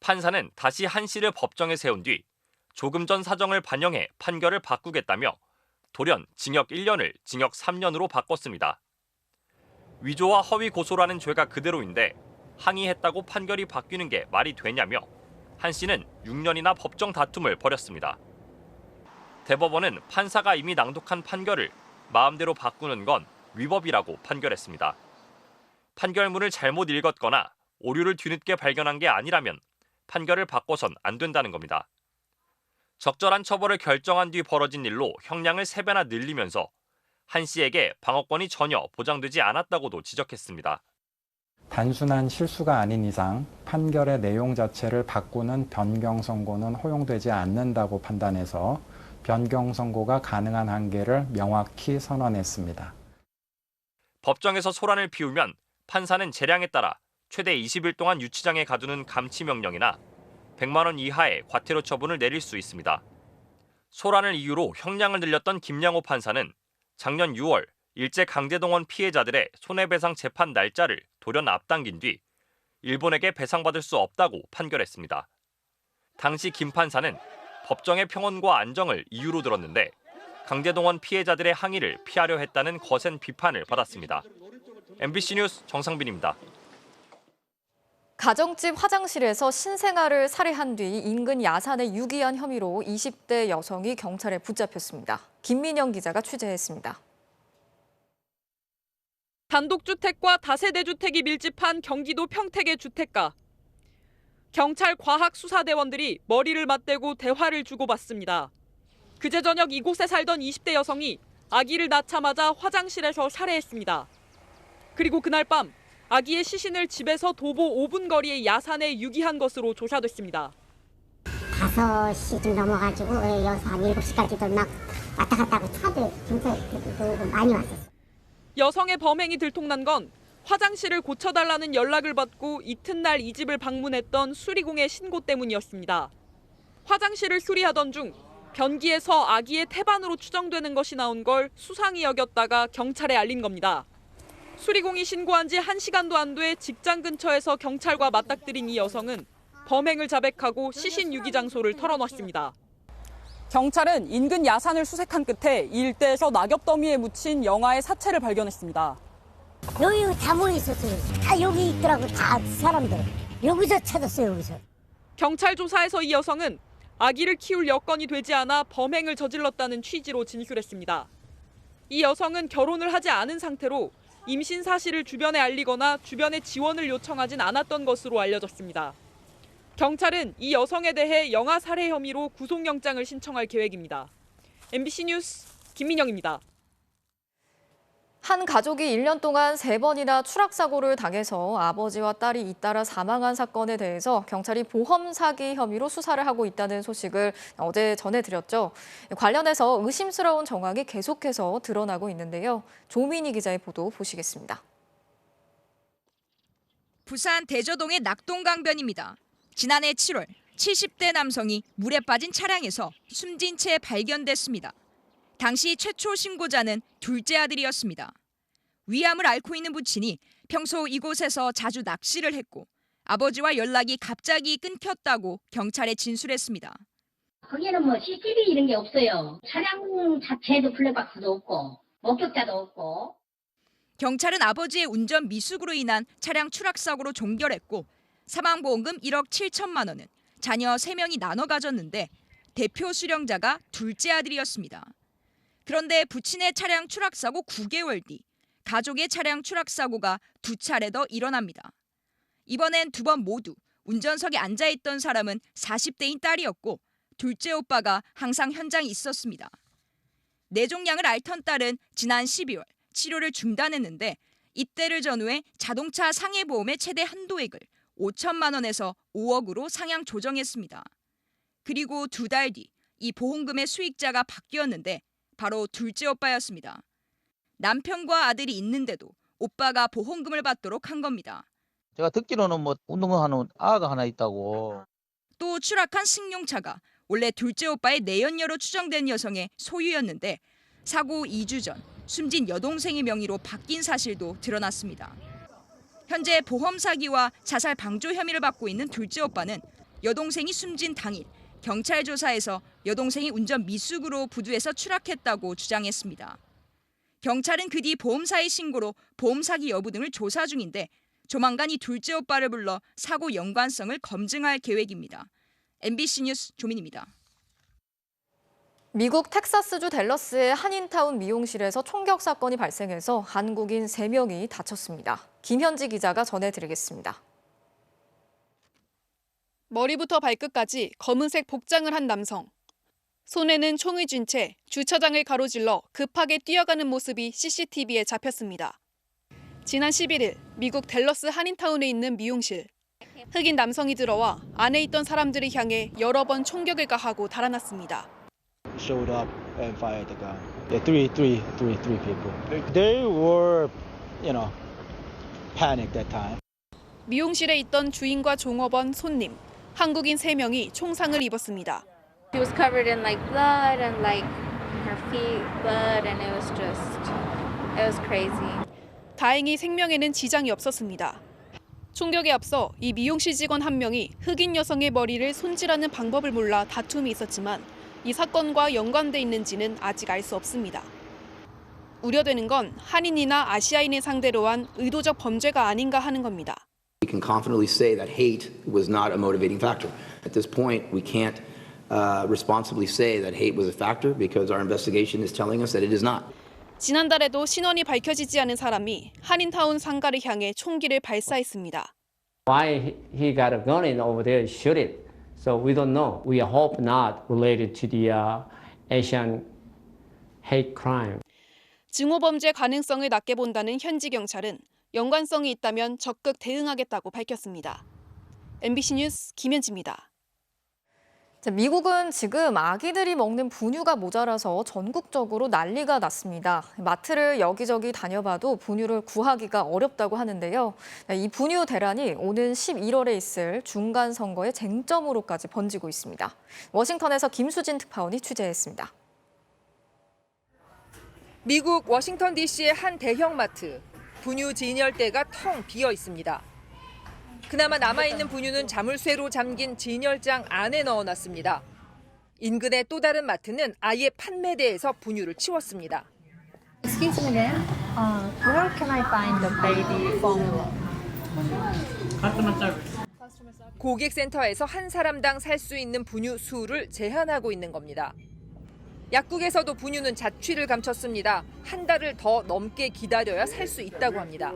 S19: 판사는 다시 한 씨를 법정에 세운 뒤 조금 전 사정을 반영해 판결을 바꾸겠다며 돌연 징역 1년을 징역 3년으로 바꿨습니다. 위조와 허위 고소라는 죄가 그대로인데 항의했다고 판결이 바뀌는 게 말이 되냐며 한 씨는 6년이나 법정 다툼을 벌였습니다. 대법원은 판사가 이미 낭독한 판결을 마음대로 바꾸는 건 위법이라고 판결했습니다. 판결문을 잘못 읽었거나 오류를 뒤늦게 발견한 게 아니라면 판결을 바꿔선 안 된다는 겁니다. 적절한 처벌을 결정한 뒤 벌어진 일로 형량을 3배나 늘리면서 한 씨에게 방어권이 전혀 보장되지 않았다고도 지적했습니다.
S15: 단순한 실수가 아닌 이상 판결의 내용 자체를 바꾸는 변경 선고는 허용되지 않는다고 판단해서 변경 선고가 가능한 한계를 명확히 선언했습니다.
S19: 법정에서 소란을 피우면 판사는 재량에 따라 최대 20일 동안 유치장에 가두는 감치 명령이나 100만 원 이하의 과태료 처분을 내릴 수 있습니다. 소란을 이유로 형량을 늘렸던 김양호 판사는 작년 6월 일제 강제동원 피해자들의 손해배상 재판 날짜를 돌연 앞당긴 뒤 일본에게 배상받을 수 없다고 판결했습니다. 당시 김 판사는 법정의 평온과 안정을 이유로 들었는데 강제동원 피해자들의 항의를 피하려 했다는 거센 비판을 받았습니다. MBC 뉴스 정상빈입니다.
S20: 가정집 화장실에서 신생아를 살해한 뒤 인근 야산에 유기한 혐의로 20대 여성이 경찰에 붙잡혔습니다. 김민영 기자가 취재했습니다.
S21: 단독주택과 다세대 주택이 밀집한 경기도 평택의 주택가. 경찰 과학수사대원들이 머리를 맞대고 대화를 주고받습니다. 그제 저녁 이곳에 살던 20대 여성이 아기를 낳자마자 화장실에서 살해했습니다. 그리고 그날 밤 아기의 시신을 집에서 도보 5분 거리의 야산에 유기한 것으로 조사됐습니다.
S12: 5시쯤 넘어가지고 여기서 한 7시까지도 막 왔다 갔다 하고 차도 경찰도 많이 왔었어요.
S21: 여성의 범행이 들통난 건 화장실을 고쳐달라는 연락을 받고 이튿날 이 집을 방문했던 수리공의 신고 때문이었습니다. 화장실을 수리하던 중 변기에서 아기의 태반으로 추정되는 것이 나온 걸 수상히 여겼다가 경찰에 알린 겁니다. 수리공이 신고한 지 1시간도 안 돼 직장 근처에서 경찰과 맞닥뜨린 이 여성은 범행을 자백하고 시신 유기 장소를 털어놨습니다. 경찰은 인근 야산을 수색한 끝에 이 일대에서 낙엽 더미에 묻힌 영아의 사체를 발견했습니다.
S12: 여기 다 모여있었어요. 다 여기 있더라고, 다 사람들. 여기서 찾았어요, 여기서.
S21: 경찰 조사에서 이 여성은 아기를 키울 여건이 되지 않아 범행을 저질렀다는 취지로 진술했습니다. 이 여성은 결혼을 하지 않은 상태로 임신 사실을 주변에 알리거나 주변에 지원을 요청하진 않았던 것으로 알려졌습니다. 경찰은 이 여성에 대해 영아 살해 혐의로 구속영장을 신청할 계획입니다. MBC 뉴스 김민영입니다.
S20: 한 가족이 1년 동안 3번이나 추락사고를 당해서 아버지와 딸이 잇따라 사망한 사건에 대해서 경찰이 보험 사기 혐의로 수사를 하고 있다는 소식을 어제 전해드렸죠. 관련해서 의심스러운 정황이 계속해서 드러나고 있는데요. 조민희 기자의 보도 보시겠습니다.
S22: 부산 대저동의 낙동강변입니다. 지난해 7월 70대 남성이 물에 빠진 차량에서 숨진 채 발견됐습니다. 당시 최초 신고자는 둘째 아들이었습니다. 위암을 앓고 있는 부친이 평소 이곳에서 자주 낚시를 했고 아버지와 연락이 갑자기 끊겼다고 경찰에 진술했습니다.
S23: 거기에는 뭐 CCTV 이런 게 없어요. 차량 자체도 블랙박스도 없고 목격자도 없고.
S22: 경찰은 아버지의 운전 미숙으로 인한 차량 추락 사고로 종결했고 사망보험금 1억 7천만 원은 자녀 3명이 나눠 가졌는데 대표 수령자가 둘째 아들이었습니다. 그런데 부친의 차량 추락 사고 9개월 뒤 가족의 차량 추락 사고가 2차례 더 일어납니다. 이번엔 2번 모두 운전석에 앉아있던 사람은 40대인 딸이었고 둘째 오빠가 항상 현장에 있었습니다. 뇌종양을 앓던 딸은 지난 12월 치료를 중단했는데 입대를 전후해 자동차 상해보험의 최대 한도액을 5천만 원에서 5억으로 상향 조정했습니다. 그리고 2달 뒤 이 보험금의 수익자가 바뀌었는데 바로 둘째 오빠였습니다. 남편과 아들이 있는데도 오빠가 보험금을 받도록 한 겁니다.
S24: 제가 듣기로는 뭐 운동하는 아가 하나 있다고.
S22: 또 추락한 승용차가 원래 둘째 오빠의 내연녀로 추정된 여성의 소유였는데 사고 2주 전 숨진 여동생의 명의로 바뀐 사실도 드러났습니다. 현재 보험 사기와 자살 방조 혐의를 받고 있는 둘째 오빠는 여동생이 숨진 당일 경찰 조사에서 여동생이 운전 미숙으로 부두에서 추락했다고 주장했습니다. 경찰은 그 뒤 보험사의 신고로 보험 사기 여부 등을 조사 중인데 조만간 이 둘째 오빠를 불러 사고 연관성을 검증할 계획입니다. MBC 뉴스 조민입니다.
S20: 미국 텍사스주 댈러스의 한인타운 미용실에서 총격 사건이 발생해서 한국인 3명이 다쳤습니다. 김현지 기자가 전해드리겠습니다.
S2: 머리부터 발끝까지 검은색 복장을 한 남성. 손에는 총을 쥔 채 주차장을 가로질러 급하게 뛰어가는 모습이 CCTV에 잡혔습니다. 지난 11일 미국 댈러스 한인타운에 있는 미용실. 흑인 남성이 들어와 안에 있던 사람들을 향해 여러 번 총격을 가하고 달아났습니다.
S3: Showed up and fired the gun. Yeah, three people. They were, panicked that time.
S2: 미용실에 있던 주인과 종업원, 손님, 한국인 3명이 총상을 입었습니다.
S6: She was covered in blood and her feet blood and it was crazy.
S2: 다행히 생명에는 지장이 없었습니다. 총격에 앞서 이 미용실 직원 한 명이 흑인 여성의 머리를 손질하는 방법을 몰라 다툼이 있었지만 이 사건과 연관돼 있는지는 아직 알 수 없습니다. 우려되는 건 한인이나 아시아인을 상대로 한 의도적 범죄가 아닌가 하는 겁니다.
S7: We can confidently say that hate was not a motivating factor. At this point, we can't responsibly say that hate was a factor because our investigation is telling us that it is not.
S2: 지난달에도 신원이 밝혀지지 않은 사람이 한인타운 상가를 향해 총기를 발사했습니다.
S9: Why he got a gun in over there and shoot it? So we don't know. We hope not related to the Asian hate crime.
S2: 증오범죄 가능성을 낮게 본다는 현지 경찰은 연관성이 있다면 적극 대응하겠다고 밝혔습니다. MBC 뉴스 김현지입니다.
S20: 미국은 지금 아기들이 먹는 분유가 모자라서 전국적으로 난리가 났습니다. 마트를 여기저기 다녀봐도 분유를 구하기가 어렵다고 하는데요. 이 분유 대란이 오는 11월에 있을 중간 선거의 쟁점으로까지 번지고 있습니다. 워싱턴에서 김수진 특파원이 취재했습니다.
S25: 미국 워싱턴 DC의 한 대형 마트. 분유 진열대가 텅 비어 있습니다. 그나마 남아있는 분유는 자물쇠로 잠긴 진열장 안에 넣어놨습니다. 인근의 또 다른 마트는 아예 판매대에서 분유를 치웠습니다.
S6: Excuse me, ma'am. Where can I find the baby formula?
S25: 고객센터에서 한 사람당 살 수 있는 분유 수를 제한하고 있는 겁니다. 약국에서도 분유는 자취를 감췄습니다. 한 달을 더 넘게 기다려야 살 수 있다고 합니다.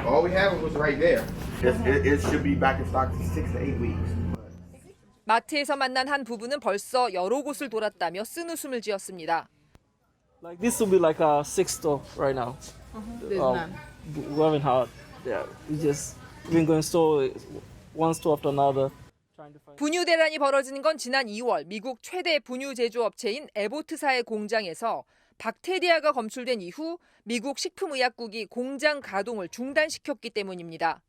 S26: All we have was right there. It should be back in stock in 6 to 8 weeks.
S25: 마트에서 만난 한 부부는 벌써 여러 곳을 돌았다며 쓴웃음을 지었습니다.
S28: Like this will be like our sixth store right now. We haven't had. Yeah, we've been going store one store after another.
S25: 분유 대란이 벌어진 건 지난 2월 미국 최대 분유 제조업체인 에보트사의 공장에서 박테리아가 검출된 이후 미국 식품의약국이 공장 가동을 중단시켰기 때문입니다.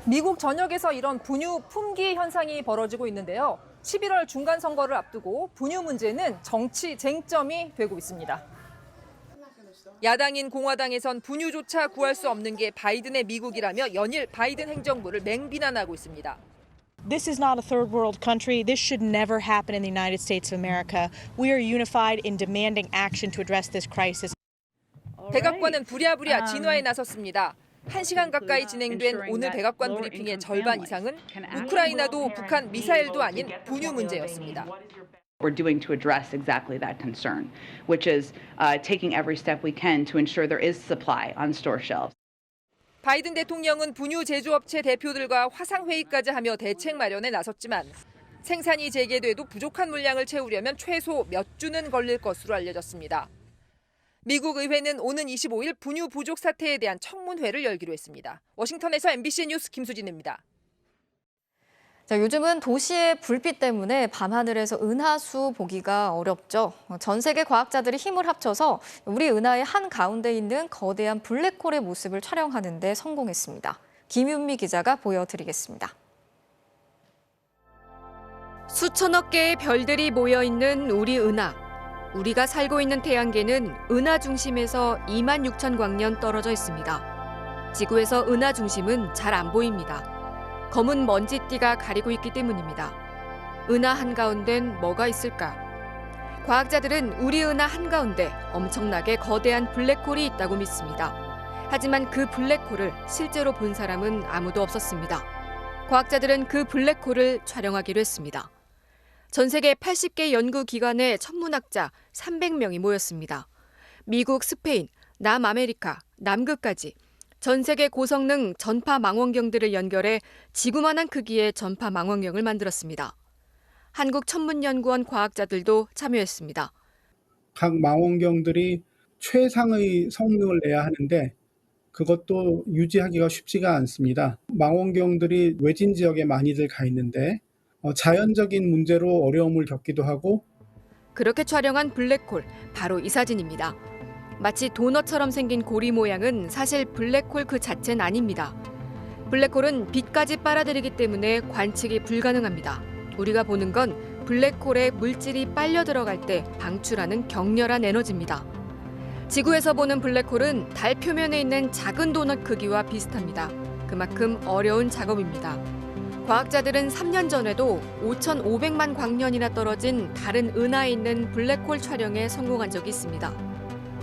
S25: 미국 전역에서 이런 분유 품귀 현상이 벌어지고 있는데요. 11월 중간 선거를 앞두고 분유 문제는 정치 쟁점이 되고 있습니다. 야당인 공화당에선 분유조차 구할 수 없는 게 바이든의 미국이라며 연일 바이든 행정부를 맹비난하고 있습니다.
S29: This is not a third world country. This should never happen in the United States of America. We are unified in demanding action to address this crisis.
S25: 백악관은 부랴부랴 진화에 나섰습니다. 1시간 가까이 진행된 오늘 백악관 브리핑의 절반 이상은 우크라이나도 북한 미사일도 아닌 분유 문제였습니다.
S30: We're doing to address exactly that concern, which is taking every step we can to ensure there is supply on store shelves.
S25: 바이든 대통령은 분유 제조업체 대표들과 화상회의까지 하며 대책 마련에 나섰지만 생산이 재개돼도 부족한 물량을 채우려면 최소 몇 주는 걸릴 것으로 알려졌습니다. 미국 의회는 오는 25일 분유 부족 사태에 대한 청문회를 열기로 했습니다. 워싱턴에서 MBC 뉴스 김수진입니다.
S20: 요즘은 도시의 불빛 때문에 밤하늘에서 은하수 보기가 어렵죠. 전 세계 과학자들이 힘을 합쳐서 우리 은하의 한가운데 있는 거대한 블랙홀의 모습을 촬영하는 데 성공했습니다. 김윤미 기자가 보여드리겠습니다.
S2: 수천억 개의 별들이 모여있는 우리 은하. 우리가 살고 있는 태양계는 은하 중심에서 26,000광년 떨어져 있습니다. 지구에서 은하 중심은 잘 안 보입니다. 검은 먼지띠가 가리고 있기 때문입니다. 은하 한가운데는 뭐가 있을까? 과학자들은 우리 은하 한가운데 엄청나게 거대한 블랙홀이 있다고 믿습니다. 하지만 그 블랙홀을 실제로 본 사람은 아무도 없었습니다. 과학자들은 그 블랙홀을 촬영하기로 했습니다. 전 세계 80개 연구기관의 천문학자 300명이 모였습니다. 미국, 스페인, 남아메리카, 남극까지 전 세계 고성능 전파 망원경들을 연결해 지구만한 크기의 전파 망원경을 만들었습니다. 한국천문연구원 과학자들도 참여했습니다.
S4: 각 망원경들이 최상의 성능을 내야 하는데 그것도 유지하기가 쉽지가 않습니다. 망원경들이 외진 지역에 많이들 가 있는데 자연적인 문제로 어려움을 겪기도 하고
S2: 그렇게 촬영한 블랙홀, 바로 이 사진입니다. 마치 도넛처럼 생긴 고리 모양은 사실 블랙홀 그 자체는 아닙니다. 블랙홀은 빛까지 빨아들이기 때문에 관측이 불가능합니다. 우리가 보는 건 블랙홀에 물질이 빨려 들어갈 때 방출하는 격렬한 에너지입니다. 지구에서 보는 블랙홀은 달 표면에 있는 작은 도넛 크기와 비슷합니다. 그만큼 어려운 작업입니다. 과학자들은 3년 전에도 5,500만 광년이나 떨어진 다른 은하에 있는 블랙홀 촬영에 성공한 적이 있습니다.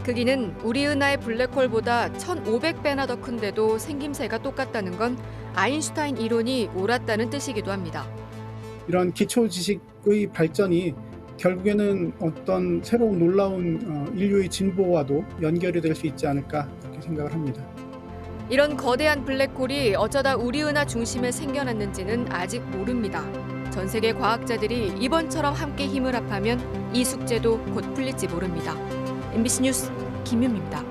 S2: 크기는 우리 은하의 블랙홀보다 1,500배나 더 큰데도 생김새가 똑같다는 건 아인슈타인 이론이 옳았다는 뜻이기도 합니다.
S4: 이런 기초 지식의 발전이 결국에는 어떤 새로운 놀라운 인류의 진보와도 연결이 될 수 있지 않을까 그렇게 생각을 합니다.
S2: 이런 거대한 블랙홀이 어쩌다 우리 은하 중심에 생겨났는지는 아직 모릅니다. 전 세계 과학자들이 이번처럼 함께 힘을 합하면 이 숙제도 곧 풀릴지 모릅니다. MBC 뉴스 김윤미입니다.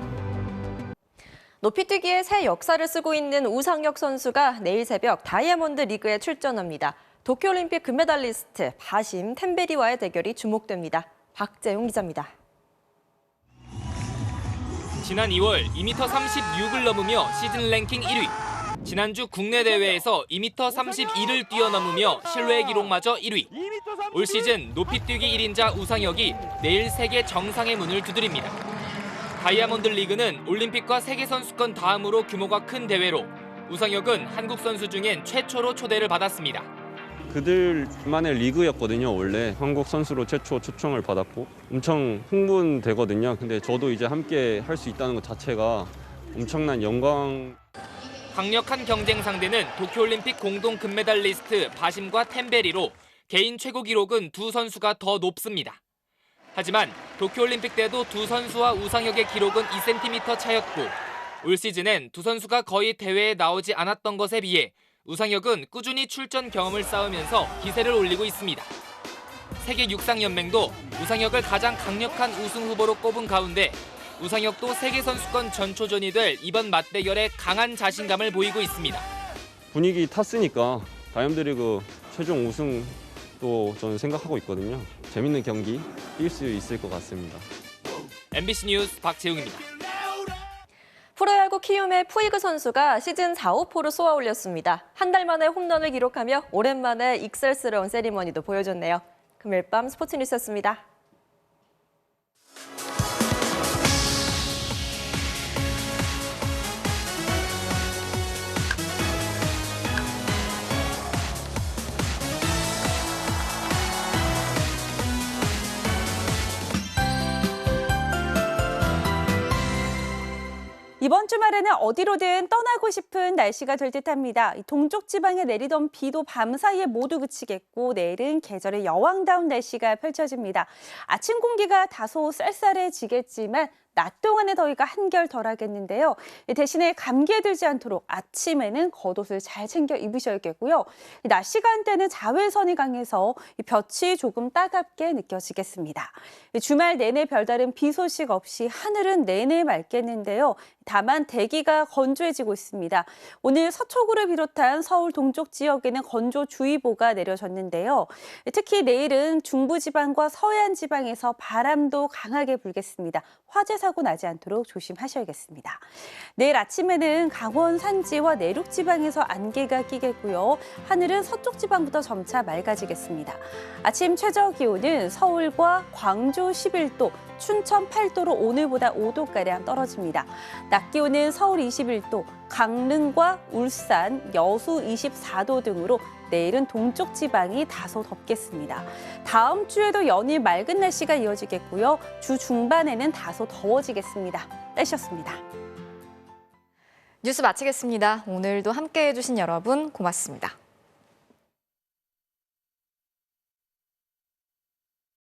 S5: 높이뛰기의 새 역사를 쓰고 있는 우상혁 선수가 내일 새벽 다이아몬드 리그에 출전합니다. 도쿄올림픽 금메달리스트 바심 템베리와의 대결이 주목됩니다. 박재용 기자입니다.
S8: 지난 2월 2m 36을 넘으며 시즌 랭킹 1위. 지난주 국내 대회에서 2m 32를 뛰어넘으며 실외 기록마저 1위. 올 시즌 높이뛰기 1인자 우상혁이 내일 세계 정상의 문을 두드립니다. 다이아몬드 리그는 올림픽과 세계선수권 다음으로 규모가 큰 대회로 우상혁은 한국 선수 중엔 최초로 초대를 받았습니다.
S10: 그들만의 리그였거든요. 원래 한국 선수로 최초 초청을 받았고 엄청 흥분되거든요. 근데 저도 이제 함께 할 수 있다는 것 자체가 엄청난 영광.
S8: 강력한 경쟁 상대는 도쿄올림픽 공동 금메달리스트 바심과 템베리로 개인 최고 기록은 두 선수가 더 높습니다. 하지만 도쿄올림픽 때도 두 선수와 우상혁의 기록은 2cm 차였고 올 시즌엔 두 선수가 거의 대회에 나오지 않았던 것에 비해 우상혁은 꾸준히 출전 경험을 쌓으면서 기세를 올리고 있습니다. 세계육상연맹도 우상혁을 가장 강력한 우승 후보로 꼽은 가운데 우상혁도 세계선수권 전초전이 될 이번 맞대결에 강한 자신감을 보이고 있습니다.
S10: 분위기 탔으니까 다이아몬드 리그 최종 우승도 저는 생각하고 있거든요. 재밌는 경기 뛸 수 있을 것 같습니다.
S8: MBC 뉴스 박재웅입니다.
S5: 프로야구 키움의 푸이그 선수가 시즌 4, 5포를 쏘아 올렸습니다. 한 달 만에 홈런을 기록하며 오랜만에 익살스러운 세리머니도 보여줬네요. 금요일 밤 스포츠 뉴스였습니다.
S11: 이번 주말에는 어디로든 떠나고 싶은 날씨가 될 듯합니다. 동쪽 지방에 내리던 비도 밤사이에 모두 그치겠고 내일은 계절의 여왕다운 날씨가 펼쳐집니다. 아침 공기가 다소 쌀쌀해지겠지만 낮 동안의 더위가 한결 덜하겠는데요. 대신에 감기에 들지 않도록 아침에는 겉옷을 잘 챙겨 입으셔야겠고요. 낮 시간대는 자외선이 강해서 볕이 조금 따갑게 느껴지겠습니다. 주말 내내 별다른 비 소식 없이 하늘은 내내 맑겠는데요. 다만 대기가 건조해지고 있습니다. 오늘 서초구를 비롯한 서울 동쪽 지역에는 건조주의보가 내려졌는데요. 특히 내일은 중부지방과 서해안 지방에서 바람도 강하게 불겠습니다. 화재 사고 나지 않도록 조심하셔야겠습니다. 내일 아침에는 강원 산지와 내륙 지방에서 안개가 끼겠고요. 하늘은 서쪽 지방부터 점차 맑아지겠습니다. 아침 최저 기온은 서울과 광주 11도, 춘천 8도로 오늘보다 5도가량 떨어집니다. 낮 기온은 서울 21도, 강릉과 울산, 여수 24도 등으로 내일은 동쪽 지방이 다소 덥겠습니다. 다음 주에도 연일 맑은 날씨가 이어지겠고요. 주 중반에는 다소 더워지겠습니다. 날씨였습니다.
S20: 뉴스 마치겠습니다. 오늘도 함께해 주신 여러분 고맙습니다.